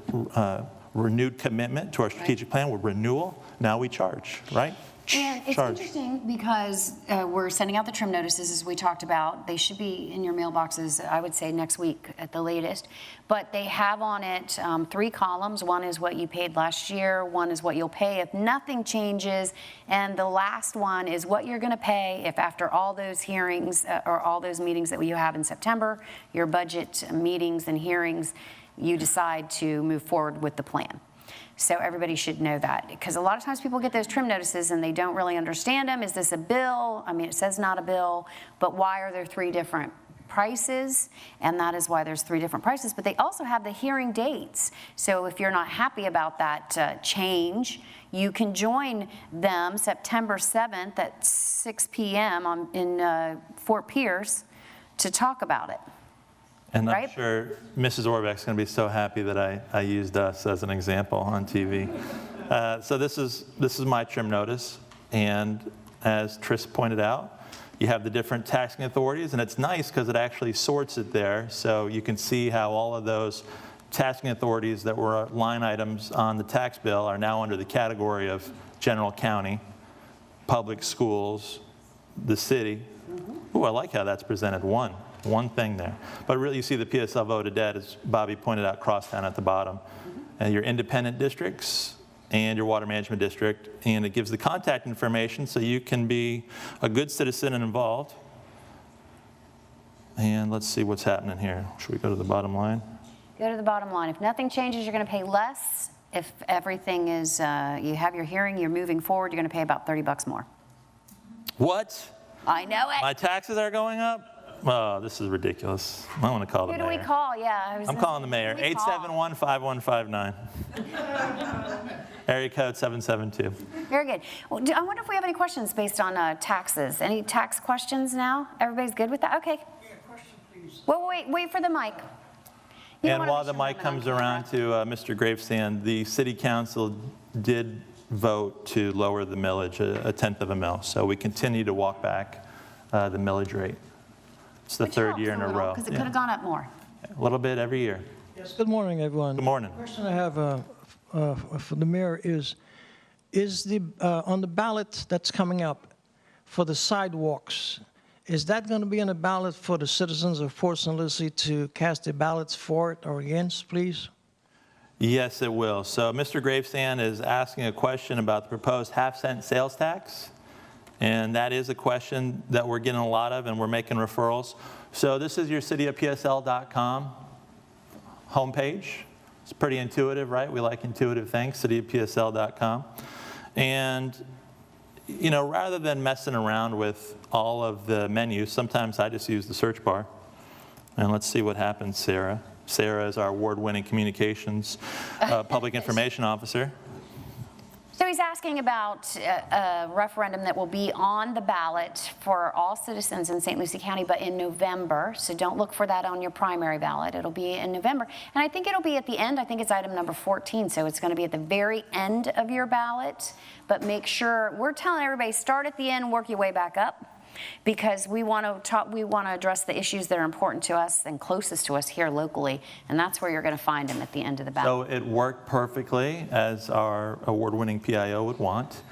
Speaker 2: renewed commitment to our strategic plan, we're renewal, now we charge, right?
Speaker 1: And it's interesting because we're sending out the trim notices, as we talked about. They should be in your mailboxes, I would say, next week at the latest. But they have on it 3 columns. One is what you paid last year. One is what you'll pay if nothing changes. And the last one is what you're going to pay if, after all those hearings or all those meetings that you have in September, your budget meetings and hearings, you decide to move forward with the plan. So everybody should know that, because a lot of times people get those trim notices and they don't really understand them. Is this a bill? I mean, it says not a bill, but why are there 3 different prices? And that is why there's 3 different prices. But they also have the hearing dates. So if you're not happy about that change, you can join them September 7th at 6 p.m. in Fort Pierce to talk about it.
Speaker 2: And I'm
Speaker 1: Right?
Speaker 2: sure Mrs. Orbeck's going to be so happy that I used us as an example on TV. So this is my trim notice, and as Tris pointed out, you have the different taxing authorities, and it's nice because it actually sorts it there, so you can see how all of those taxing authorities that were line items on the tax bill are now under the category of general county, public schools, the city. Ooh, I like how that's presented, one thing there. But really, you see the PSL voted dead, as Bobby pointed out, crosstown at the bottom. And your independent districts and your water management district. And it gives the contact information so you can be a good citizen and involved. And let's see what's happening here. Should we go to the bottom line?
Speaker 1: Go to the bottom line. If nothing changes, you're going to pay less. If everything is, you have your hearing, you're moving forward, you're going to pay about $30 more.
Speaker 2: What?
Speaker 1: I know it.
Speaker 2: My taxes are going up? Oh, this is ridiculous. I want to call the
Speaker 1: Who
Speaker 2: mayor.
Speaker 1: do we call? Yeah.
Speaker 2: I'm calling the mayor. 871-5159. Area code 772.
Speaker 1: Very good. Well, I wonder if we have any questions based on taxes. Any tax questions now? Everybody's good with that? Okay.
Speaker 7: Yeah, question, please.
Speaker 1: Well, wait for the mic. You don't
Speaker 2: And
Speaker 1: wanna
Speaker 2: while
Speaker 1: make
Speaker 2: the
Speaker 1: sure
Speaker 2: mic
Speaker 1: women on
Speaker 2: comes
Speaker 1: camera.
Speaker 2: around to Mr. Gravesand, the city council did vote to lower the millage a tenth of a mil. So we continue to walk back the millage rate. It's the third year in a row.
Speaker 1: Because it could have gone up more.
Speaker 2: A little bit every year.
Speaker 7: Yes, good morning, everyone.
Speaker 2: Good morning.
Speaker 7: The question I have for the mayor is the on the ballot that's coming up for the sidewalks, is that going to be on the ballot for the citizens of Port St. Lucie to cast their ballots for it or against, please?
Speaker 2: Yes, it will. So Mr. Gravesand is asking a question about the proposed half-cent sales tax. And that is a question that we're getting a lot of, and we're making referrals. So this is your cityofpsl.com homepage. It's pretty intuitive, right? We like intuitive things, cityofpsl.com. And, you know, rather than messing around with all of the menus, sometimes I just use the search bar. And let's see what happens, Sarah. Sarah is our award-winning communications public information officer.
Speaker 1: So he's asking about a referendum that will be on the ballot for all citizens in St. Lucie County, but in November. So don't look for that on your primary ballot. It'll be in November. And I think it'll be at the end. I think it's item number 14. So it's going to be at the very end of your ballot. But make sure, we're telling everybody, start at the end, work your way back up. Because we want to address the issues that are important to us and closest to us here locally, and that's where you're going to find them at the end of the ballot.
Speaker 2: So it worked perfectly as our award-winning PIO would want,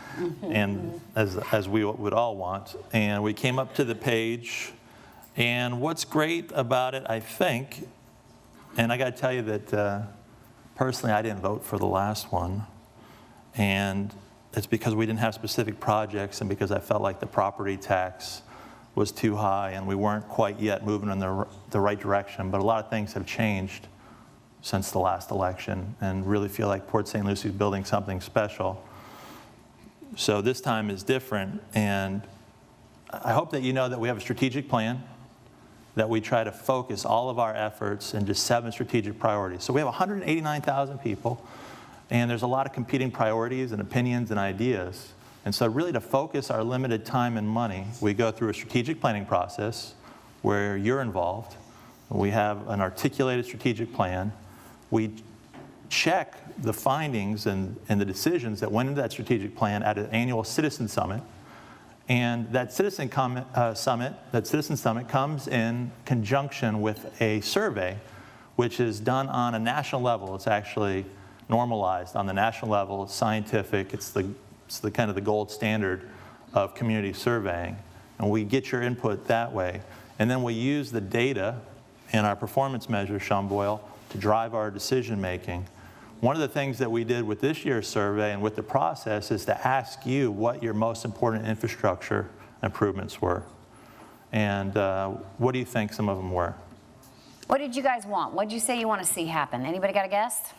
Speaker 2: and as we would all want. And we came up to the page, and what's great about it, I think, and I got to tell you that personally I didn't vote for the last one, and it's because we didn't have specific projects and because I felt like the property tax was too high and we weren't quite yet moving in the right direction. But a lot of things have changed since the last election and really feel like Port St. Lucie is building something special. So this time is different, and I hope that you know that we have a strategic plan, that we try to focus all of our efforts into 7 strategic priorities. So we have 189,000 people. And there's a lot of competing priorities and opinions and ideas. And so really to focus our limited time and money, we go through a strategic planning process where you're involved. We have an articulated strategic plan. We check the findings and the decisions that went into that strategic plan at an annual citizen summit. And that citizen summit comes in conjunction with a survey, which is done on a national level. It's actually normalized on the national level. It's scientific. It's the kind of the gold standard of community surveying. And we get your input that way. And then we use the data in our performance measure, Sean Boyle, to drive our decision making. One of the things that we did with this year's survey and with the process is to ask you what your most important infrastructure improvements were. And what do you think some of them were?
Speaker 1: What did you guys want? What did you say you want to see happen? Anybody got a guess?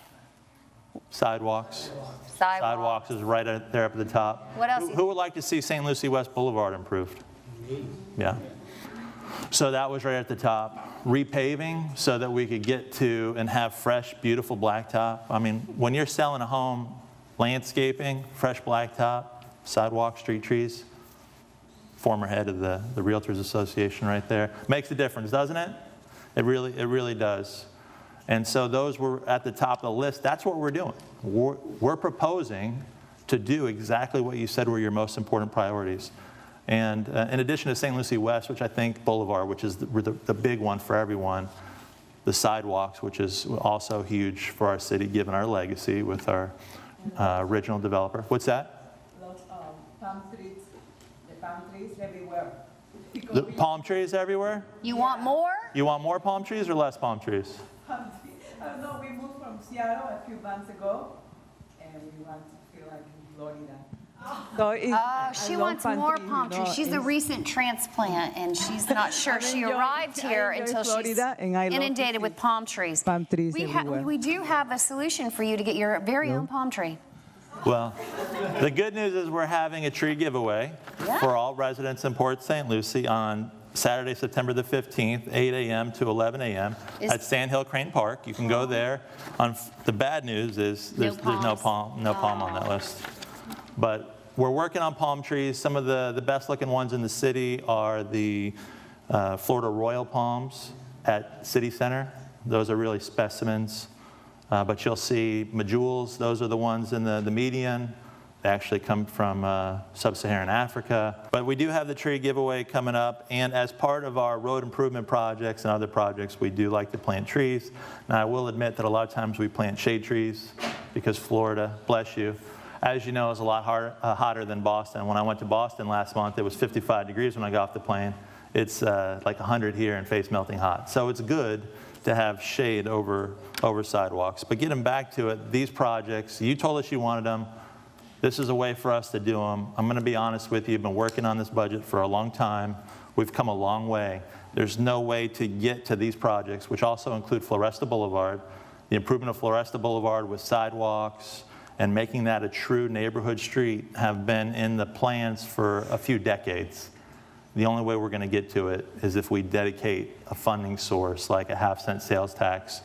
Speaker 2: Sidewalks. Sidewalks is right there up at the top.
Speaker 1: What else?
Speaker 2: Who would like to see St. Lucie West Boulevard improved? Yeah. So that was right at the top. Repaving so that we could get to and have fresh, beautiful blacktop. I mean, when you're selling a home, landscaping, fresh blacktop, sidewalk, street trees, former head of the Realtors Association right there. Makes a difference, doesn't it? It really does. And so those were at the top of the list. That's what we're doing. We're proposing to do exactly what you said were your most important priorities. And in addition to St. Lucie West, which I think Boulevard, which is the big one for everyone, the sidewalks, which is also huge for our city, given our legacy with our original developer. What's that?
Speaker 8: Palm trees, the palm trees everywhere.
Speaker 2: The palm trees everywhere?
Speaker 1: You want more?
Speaker 2: You want more palm trees or less palm trees?
Speaker 8: Palm trees. I don't know, we moved from Seattle a few months ago, and we want to feel like in Florida.
Speaker 6: So
Speaker 1: She wants more palm trees. She's a recent transplant, and she's not sure. She arrived here until she's inundated with palm trees.
Speaker 8: Palm trees everywhere.
Speaker 1: We do have a solution for you to get your very own palm tree.
Speaker 2: Well, the good news is we're having a tree giveaway for all residents in Port St. Lucie on Saturday, September the 15th, 8 a.m. to 11 a.m. at Sandhill Crane Park. You can go there. The bad news is there's no palm on that list. But we're working on palm trees. Some of the best looking ones in the city are the Florida Royal palms at City Center. Those are really specimens. But you'll see Majules. Those are the ones in the median. They actually come from sub-Saharan Africa. But we do have the tree giveaway coming up. And as part of our road improvement projects and other projects, we do like to plant trees. Now, I will admit that a lot of times we plant shade trees because Florida, bless you, as you know, is a lot hotter than Boston. When I went to Boston last month, it was 55 degrees when I got off the plane. It's like 100 here and face melting hot. So it's good to have shade over sidewalks. But getting back to it, these projects, you told us you wanted them. This is a way for us to do them. I'm going to be honest with you. I've been working on this budget for a long time. We've come a long way. There's no way to get to these projects, which also include Floresta Boulevard, the improvement of Floresta Boulevard with sidewalks and making that a true neighborhood street have been in the plans for a few decades. The only way we're going to get to it is if we dedicate a funding source like a half-cent sales tax.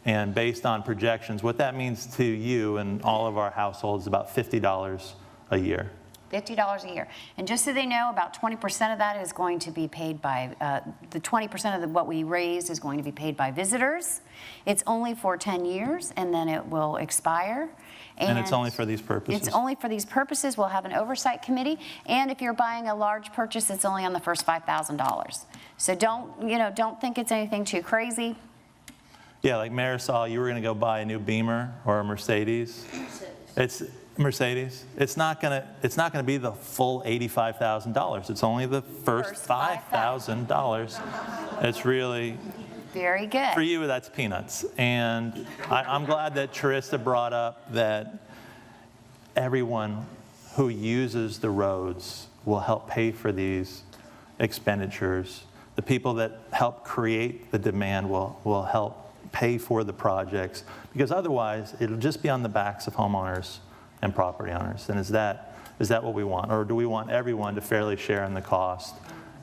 Speaker 2: And based on projections, what that means to you and all of our households is about $50 a year.
Speaker 1: $50 a year. And just so they know, about 20% of that is going to be paid by, the 20% of what we raise is going to be paid by visitors. It's only for 10 years, and then it will expire.
Speaker 2: And it's only for these purposes?
Speaker 1: It's only for these purposes. We'll have an oversight committee, and if you're buying a large purchase, it's only on the first $5,000. So don't think it's anything too crazy.
Speaker 2: Yeah, like Marisol, you were going to go buy a new Beamer or a Mercedes. It's Mercedes. It's not going to be the full $85,000. It's only the first $5,000. It's really
Speaker 1: very good.
Speaker 2: For you, that's peanuts. And I'm glad that Teresa brought up that everyone who uses the roads will help pay for these expenditures. The people that help create the demand will help pay for the projects, because otherwise it'll just be on the backs of homeowners and property owners. And is that what we want? Or do we want everyone to fairly share in the cost?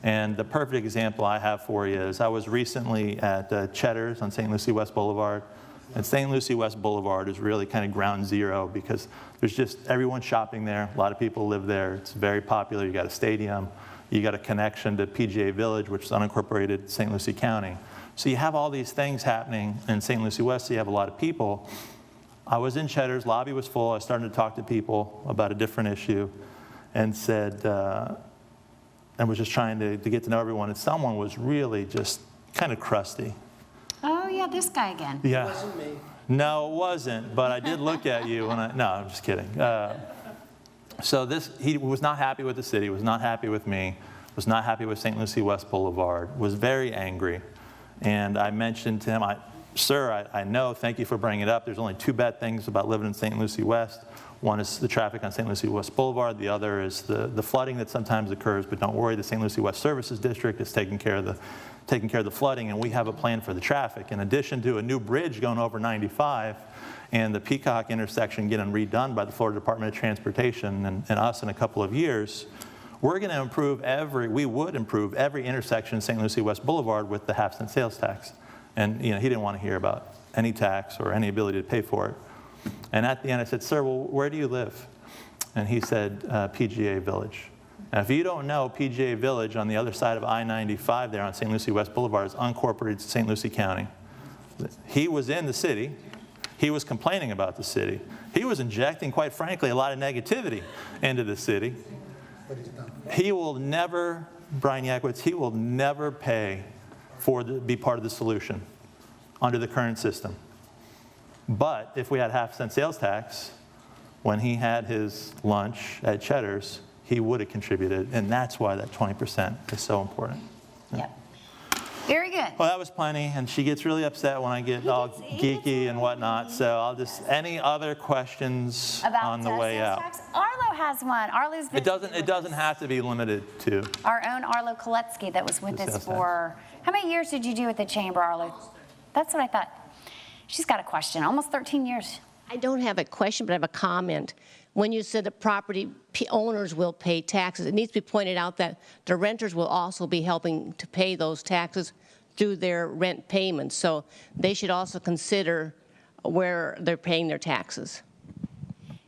Speaker 2: And the perfect example I have for you is I was recently at Cheddar's on St. Lucie West Boulevard. And St. Lucie West Boulevard is really kind of ground zero because there's just everyone shopping there. A lot of people live there. It's very popular. You got a stadium. You got a connection to PGA Village, which is unincorporated St. Lucie County. So you have all these things happening in St. Lucie West, so you have a lot of people. I was in Cheddar's, lobby was full. I started to talk to people about a different issue and said, and was just trying to get to know everyone. And someone was really just kind of crusty.
Speaker 1: Oh, yeah, this guy again.
Speaker 2: Yeah. It wasn't me. No, it wasn't, but I did look at you when no, I'm just kidding. So he was not happy with the city, was not happy with me, was not happy with St. Lucie West Boulevard, was very angry. And I mentioned to him, sir, I know, thank you for bringing it up. There's only two bad things about living in St. Lucie West. One is the traffic on St. Lucie West Boulevard. The other is the flooding that sometimes occurs. But don't worry, the St. Lucie West Services District is taking care of the flooding, and we have a plan for the traffic. In addition to a new bridge going over 95 and the Peacock intersection getting redone by the Florida Department of Transportation and us in a couple of years, we're going to improve we would improve every intersection in St. Lucie West Boulevard with the half-cent sales tax. And he didn't want to hear about any tax or any ability to pay for it. And at the end I said, sir, well, where do you live? And he said, PGA Village. Now, if you don't know, PGA Village on the other side of I-95 there on St. Lucie West Boulevard is unincorporated St. Lucie County. He was in the city. He was complaining about the city. He was injecting, quite frankly, a lot of negativity into the city. He will never, Brian Yakwitz, he will never pay be part of the solution under the current system. But if we had half-cent sales tax, when he had his lunch at Cheddar's, he would have contributed, and that's why that 20% is so important.
Speaker 1: Yep. Very good.
Speaker 2: Well, that was plenty, and she gets really upset when I get all geeky and whatnot, so any other questions on the way out?
Speaker 1: Tax? Arlo has one. Arlo's been
Speaker 2: It doesn't have to be limited to.
Speaker 1: Our own Arlo Koletsky that was with us for, how many years did you do at the chamber, Arlo? That's what I thought. She's got a question. Almost 13 years.
Speaker 9: I don't have a question, but I have a comment. When you said that property owners will pay taxes, it needs to be pointed out that the renters will also be helping to pay those taxes through their rent payments. So they should also consider where they're paying their taxes.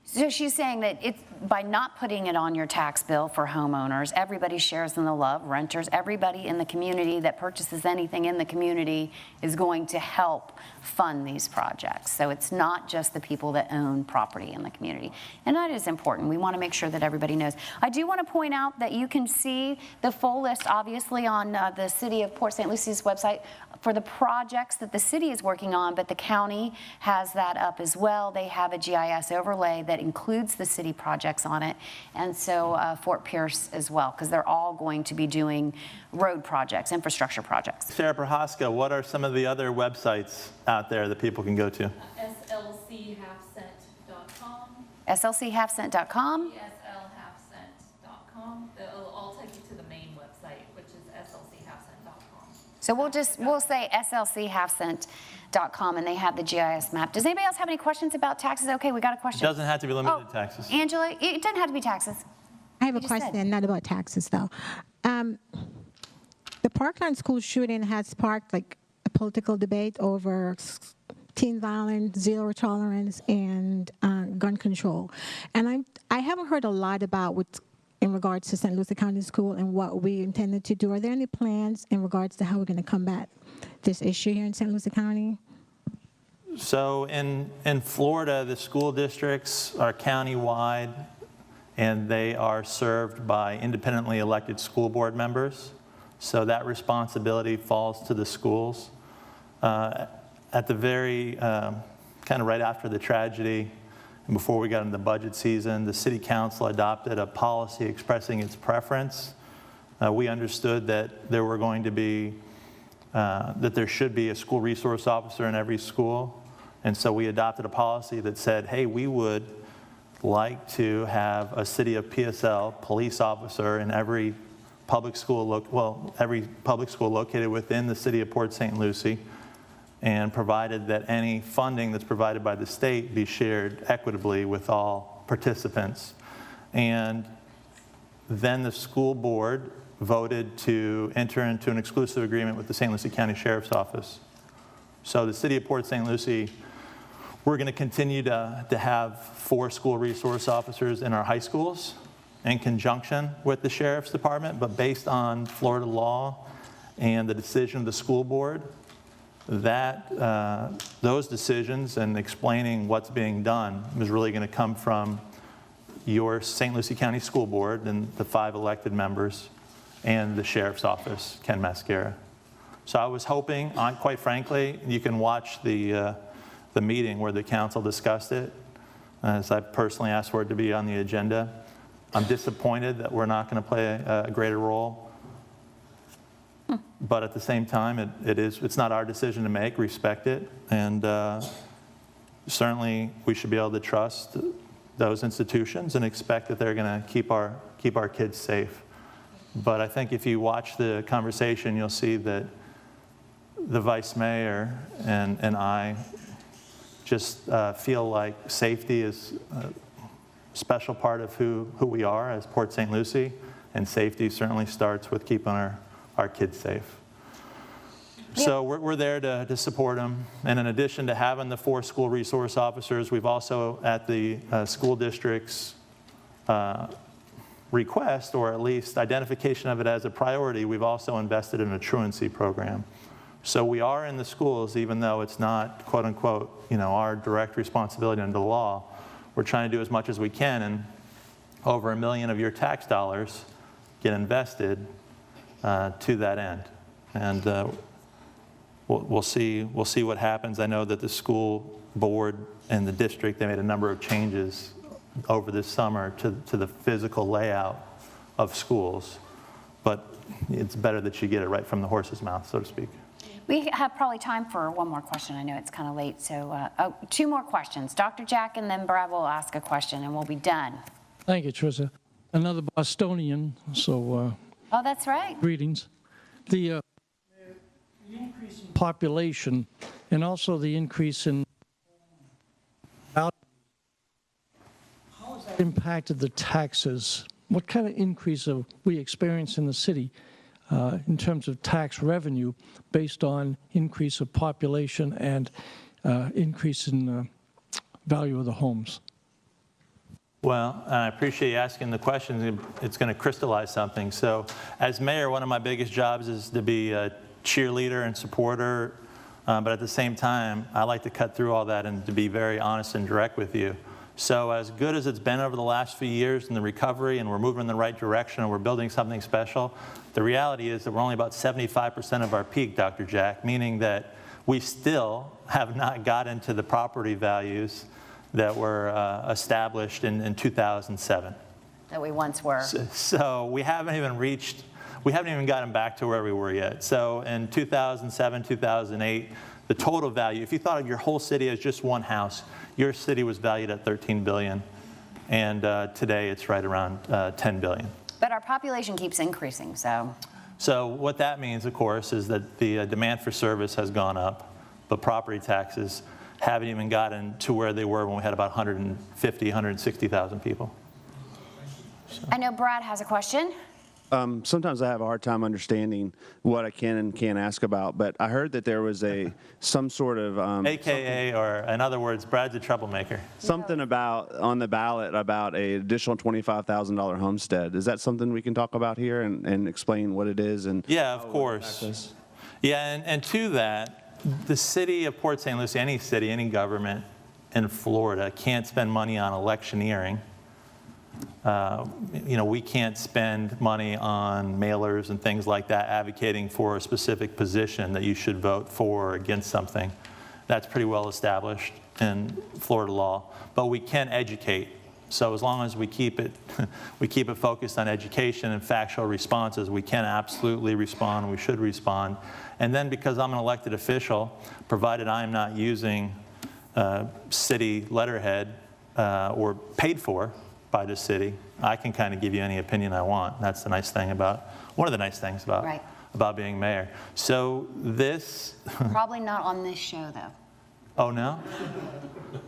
Speaker 1: So she's saying that by not putting it on your tax bill for homeowners, everybody shares in the love, renters, everybody in the community that purchases anything in the community is going to help fund these projects. So it's not just the people that own property in the community. And that is important. We want to make sure that everybody knows. I do want to point out that you can see the full list, obviously, on the City of Port St. Lucie's website for the projects that the city is working on, but the county has that up as well. They have a GIS overlay that includes the city projects on it, and so Fort Pierce as well, because they're all going to be doing road projects, infrastructure projects.
Speaker 2: Sarah Prohaska, what are some of the other websites out there that people can go to?
Speaker 10: slchalfcent.com.
Speaker 1: slchalfcent.com.
Speaker 10: slhalfcent.com. It'll all take you to the main website, which is slchalfcent.com.
Speaker 1: So we'll say and they have the GIS map. Does anybody else have any questions about taxes? Okay, we got a
Speaker 2: It
Speaker 1: question.
Speaker 2: doesn't have to be limited to taxes.
Speaker 1: Angela, it doesn't have to be taxes.
Speaker 11: I have a
Speaker 1: You just said.
Speaker 11: question, not about taxes, though. The Parkland school shooting has sparked like a political debate over teen violence, zero tolerance, and gun control. And I haven't heard a lot about what's in regards to St. Lucie County School and what we intended to do. Are there any plans in regards to how we're going to combat this issue here in St. Lucie County?
Speaker 2: So in Florida, the school districts are county-wide, and they are served by independently elected school board members. So that responsibility falls to the schools. At the very, kind of right after the tragedy, and before we got into the budget season, the city council adopted a policy expressing its preference. We understood that there were going to be, that there should be a school resource officer in every school. And so we adopted a policy that said, hey, we would like to have a city of PSL police officer in every public school, every public school located within the city of Port St. Lucie, and provided that any funding that's provided by the state be shared equitably with all participants. And then the school board voted to enter into an exclusive agreement with the St. Lucie County Sheriff's Office. So the city of Port St. Lucie, we're going to continue to have 4 school resource officers in our high schools in conjunction with the Sheriff's Department, but based on Florida law and the decision of the school board, that those decisions and explaining what's being done is really going to come from your St. Lucie County School Board and the 5 elected members and the Sheriff's Office, Ken Mascara. So I was hoping, quite frankly, you can watch the meeting where the council discussed it, as I personally asked for it to be on the agenda. I'm disappointed that we're not going to play a greater role. But at the same time, it's not our decision to make, respect it, and certainly we should be able to trust those institutions and expect that they're going to keep our kids safe. But I think if you watch the conversation, you'll see that the vice mayor and I just feel like safety is a special part of who we are as Port St. Lucie, and safety certainly starts with keeping our kids safe. So we're there to support them. And in addition to having the 4 school resource officers, we've also, at the school district's request, or at least identification of it as a priority, we've also invested in a truancy program. So we are in the schools, even though it's not, quote unquote, our direct responsibility under the law. We're trying to do as much as we can, and over $1 million of your tax dollars get invested to that end. And we'll see what happens. I know that the school board and the district, they made a number of changes over this summer to the physical layout of schools, but it's better that you get it right from the horse's mouth, so to speak.
Speaker 1: We have probably time for one more question. I know it's kind of late, so 2 more questions. Dr. Jack, and then Brad will ask a question, and we'll be done.
Speaker 7: Thank you, Trissa. Another Bostonian, so
Speaker 1: Oh, that's right.
Speaker 7: greetings. The increase in population and also the increase in how has that impacted the taxes? What kind of increase have we experienced in the city in terms of tax revenue based on increase of population and increase in value of the homes?
Speaker 2: Well, I appreciate you asking the question. It's going to crystallize something. So as mayor, one of my biggest jobs is to be a cheerleader and supporter, but at the same time, I like to cut through all that and to be very honest and direct with you. So as good as it's been over the last few years in the recovery, and we're moving in the right direction and we're building something special, the reality is that we're only about 75% of our peak, Dr. Jack, meaning that we still have not gotten to the property values that were established in 2007.
Speaker 1: That we once were.
Speaker 2: So we haven't even gotten back to where we were yet. So in 2007, 2008, the total value, if you thought of your whole city as just one house, your city was valued at $13 billion, and today it's right around $10 billion.
Speaker 1: But our population keeps increasing, so.
Speaker 2: So what that means, of course, is that the demand for service has gone up. but property taxes haven't even gotten to where they were when we had about 150, 160,000 people.
Speaker 1: I know Brad has a question.
Speaker 12: Sometimes I have a hard time understanding what I can and can't ask about, but I heard that there was some sort of
Speaker 2: AKA, or in other words, Brad's a troublemaker.
Speaker 12: something about on the ballot about a additional $25,000 homestead. Is that something we can talk about here and explain what it is? And
Speaker 2: Yeah, of course. Yeah, and to that, the city of Port St. Lucie, any city, any government in Florida can't spend money on electioneering. We can't spend money on mailers and things like that advocating for a specific position that you should vote for or against something. That's pretty well established in Florida law. But we can educate. So as long as we keep it focused on education and factual responses, we can absolutely respond, we should respond. And then because I'm an elected official, provided I'm not using city letterhead or paid for by the city, I can kind of give you any opinion I want. That's the nice thing about, one of the nice things about,
Speaker 1: Right.
Speaker 2: about being mayor. So this,
Speaker 1: Probably not on this show, though.
Speaker 2: oh no?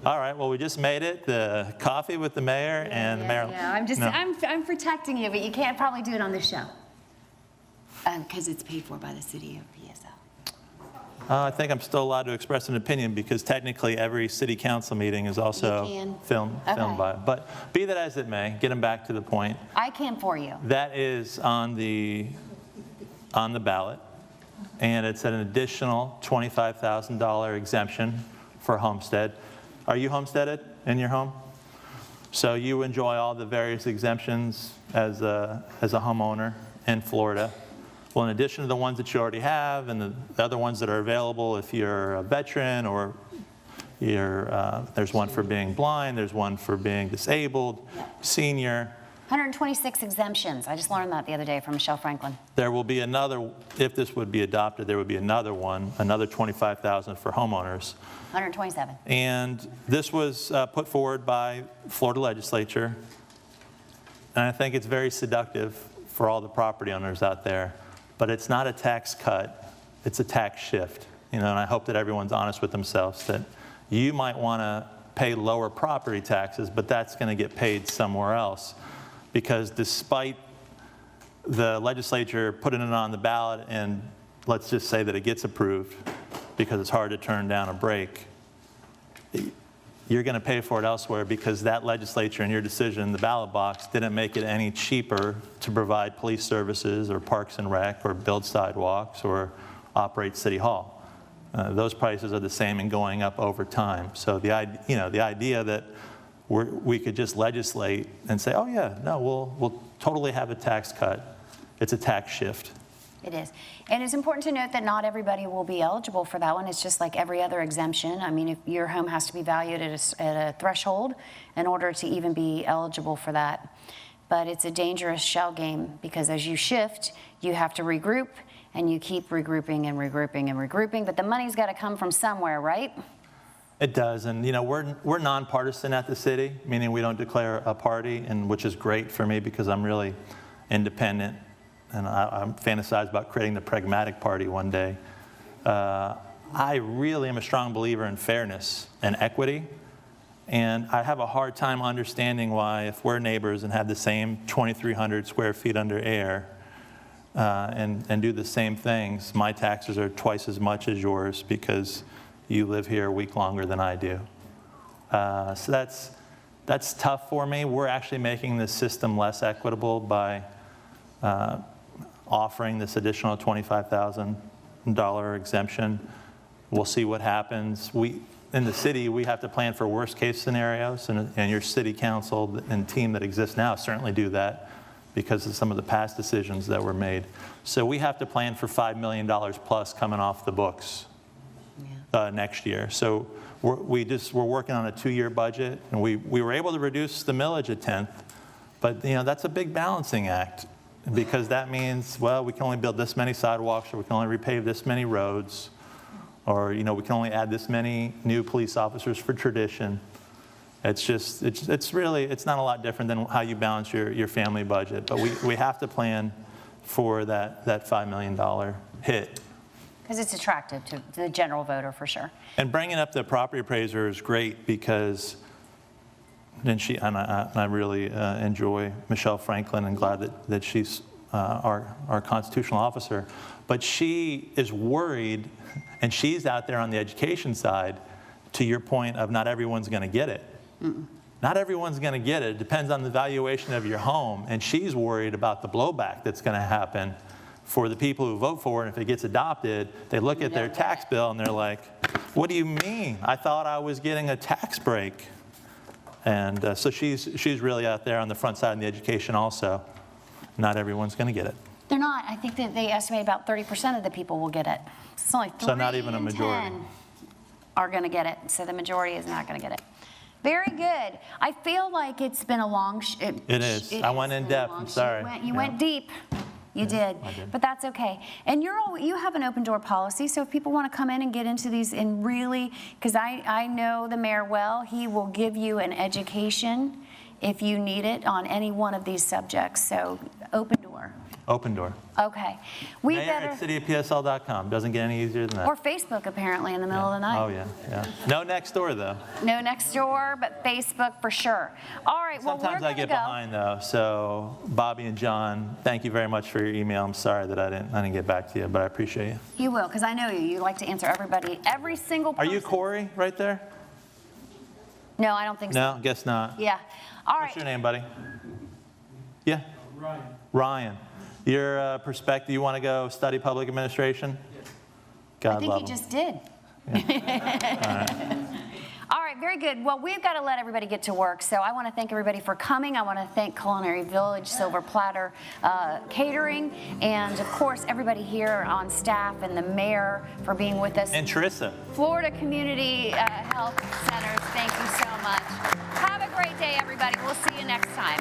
Speaker 2: All right, well, we just made it, the coffee with the mayor and the mayor.
Speaker 1: Yeah, I'm just,
Speaker 2: No.
Speaker 1: I'm protecting you, but you can't probably do it on this show. Because it's paid for by the city of PSL.
Speaker 2: I think I'm still allowed to express an opinion because technically every city council meeting is also
Speaker 1: You can.
Speaker 2: filmed
Speaker 1: Okay.
Speaker 2: by it. But be that as it may, getting back to the point,
Speaker 1: I can for you.
Speaker 2: that is on the ballot, and it's an additional $25,000 exemption for homestead. Are you homesteaded in your home? So you enjoy all the various exemptions as a homeowner in Florida. Well, in addition to the ones that you already have and the other ones that are available if you're a veteran or there's one for being blind, there's one for being disabled, senior.
Speaker 1: 126 exemptions. I just learned that the other day from Michelle Franklin.
Speaker 2: There will be another, if this would be adopted, there would be another one, another $25,000 for homeowners.
Speaker 1: 127.
Speaker 2: And this was put forward by Florida legislature. And I think it's very seductive for all the property owners out there. But it's not a tax cut, it's a tax shift. And I hope that everyone's honest with themselves that you might want to pay lower property taxes, but that's going to get paid somewhere else. Because despite the legislature putting it on the ballot and let's just say that it gets approved because it's hard to turn down a break, you're going to pay for it elsewhere because that legislature and your decision in the ballot box didn't make it any cheaper to provide police services or parks and rec or build sidewalks or operate City Hall. Those prices are the same and going up over time. So the idea that we could just legislate and say, oh yeah, no, we'll totally have a tax cut. It's a tax shift.
Speaker 1: It is. And it's important to note that not everybody will be eligible for that one. It's just like every other exemption. I mean, if your home has to be valued at a threshold in order to even be eligible for that. But it's a dangerous shell game because as you shift, you have to regroup and you keep regrouping and regrouping and regrouping. But the money's got to come from somewhere, right?
Speaker 2: It does, and we're nonpartisan at the city, meaning we don't declare a party, and which is great for me because I'm really independent. And I fantasize about creating the pragmatic party one day. I really am a strong believer in fairness and equity. And I have a hard time understanding why, if we're neighbors and have the same 2,300 square feet under air and do the same things, my taxes are twice as much as yours because you live here a week longer than I do. So that's tough for me. We're actually making this system less equitable by offering this additional $25,000 exemption. We'll see what happens. In the city, we have to plan for worst case scenarios, and your city council and team that exists now certainly do that because of some of the past decisions that were made. So we have to plan for $5 million plus coming off the books next year. So we're working on a 2-year budget, and we were able to reduce the millage a 1/10, but that's a big balancing act. Because that means, well, we can only build this many sidewalks, or we can only repave this many roads, or we can only add this many new police officers for tradition. It's not a lot different than how you balance your family budget. But we have to plan for that $5 million hit
Speaker 1: Because it's attractive to the general voter, for sure.
Speaker 2: And bringing up the property appraiser is great because then I really enjoy Michelle Franklin and glad that she's our constitutional officer. But she is worried, and she's out there on the education side, to your point of not everyone's going to get it. Not everyone's going to get it. It depends on the valuation of your home. And she's worried about the blowback that's going to happen for the people who vote for it. And if it gets adopted, they look at their tax bill and they're like, what do you mean? I thought I was getting a tax break. And so she's really out there on the front side of the education also. Not everyone's going to get it.
Speaker 1: They're not. I think that they estimate about 30% of the people will get it. It's only 3
Speaker 2: So not even a
Speaker 1: in
Speaker 2: majority.
Speaker 1: 10 are going to get it. So the majority is not going to get it. Very good. I feel like it's been a long...
Speaker 2: It is. I went in depth. I'm sorry.
Speaker 1: You went deep. You did.
Speaker 2: I did.
Speaker 1: But that's okay. And you have an open door policy, so if people want to come in and get into these and really, because I know the mayor well, he will give you an education if you need it on any one of these subjects. So open door.
Speaker 2: Open door.
Speaker 1: Okay. We
Speaker 2: Mayor
Speaker 1: better...
Speaker 2: at cityofpsl.com. Doesn't get any easier than that.
Speaker 1: Or Facebook, apparently, in the middle of the night.
Speaker 2: Oh, yeah. No next door, though.
Speaker 1: No next door, but Facebook for sure. All right, well, we're
Speaker 2: Sometimes I
Speaker 1: going to
Speaker 2: get
Speaker 1: go.
Speaker 2: behind, though. So, Bobby and John, thank you very much for your email. I'm sorry that I didn't get back to you, but I appreciate you.
Speaker 1: You will, because I know you. You like to answer everybody, every single
Speaker 2: Are
Speaker 1: person.
Speaker 2: you Corey right there?
Speaker 1: No, I don't think so.
Speaker 2: No, guess not.
Speaker 1: Yeah. All right.
Speaker 2: What's your name, buddy? Yeah? Ryan. Your perspective, you want to go study public administration? Yes. God
Speaker 1: I think
Speaker 2: love
Speaker 1: you
Speaker 2: him.
Speaker 1: just did.
Speaker 2: Yeah.
Speaker 1: All right, very good. Well, we've got to let everybody get to work, so I want to thank everybody for coming. I want to thank Culinary Village, Silver Platter Catering, and of course, everybody here on staff and the mayor for being with us.
Speaker 2: And Teresa.
Speaker 1: Florida Community Health Centers, thank you so much. Have a great day, everybody. We'll see you next time.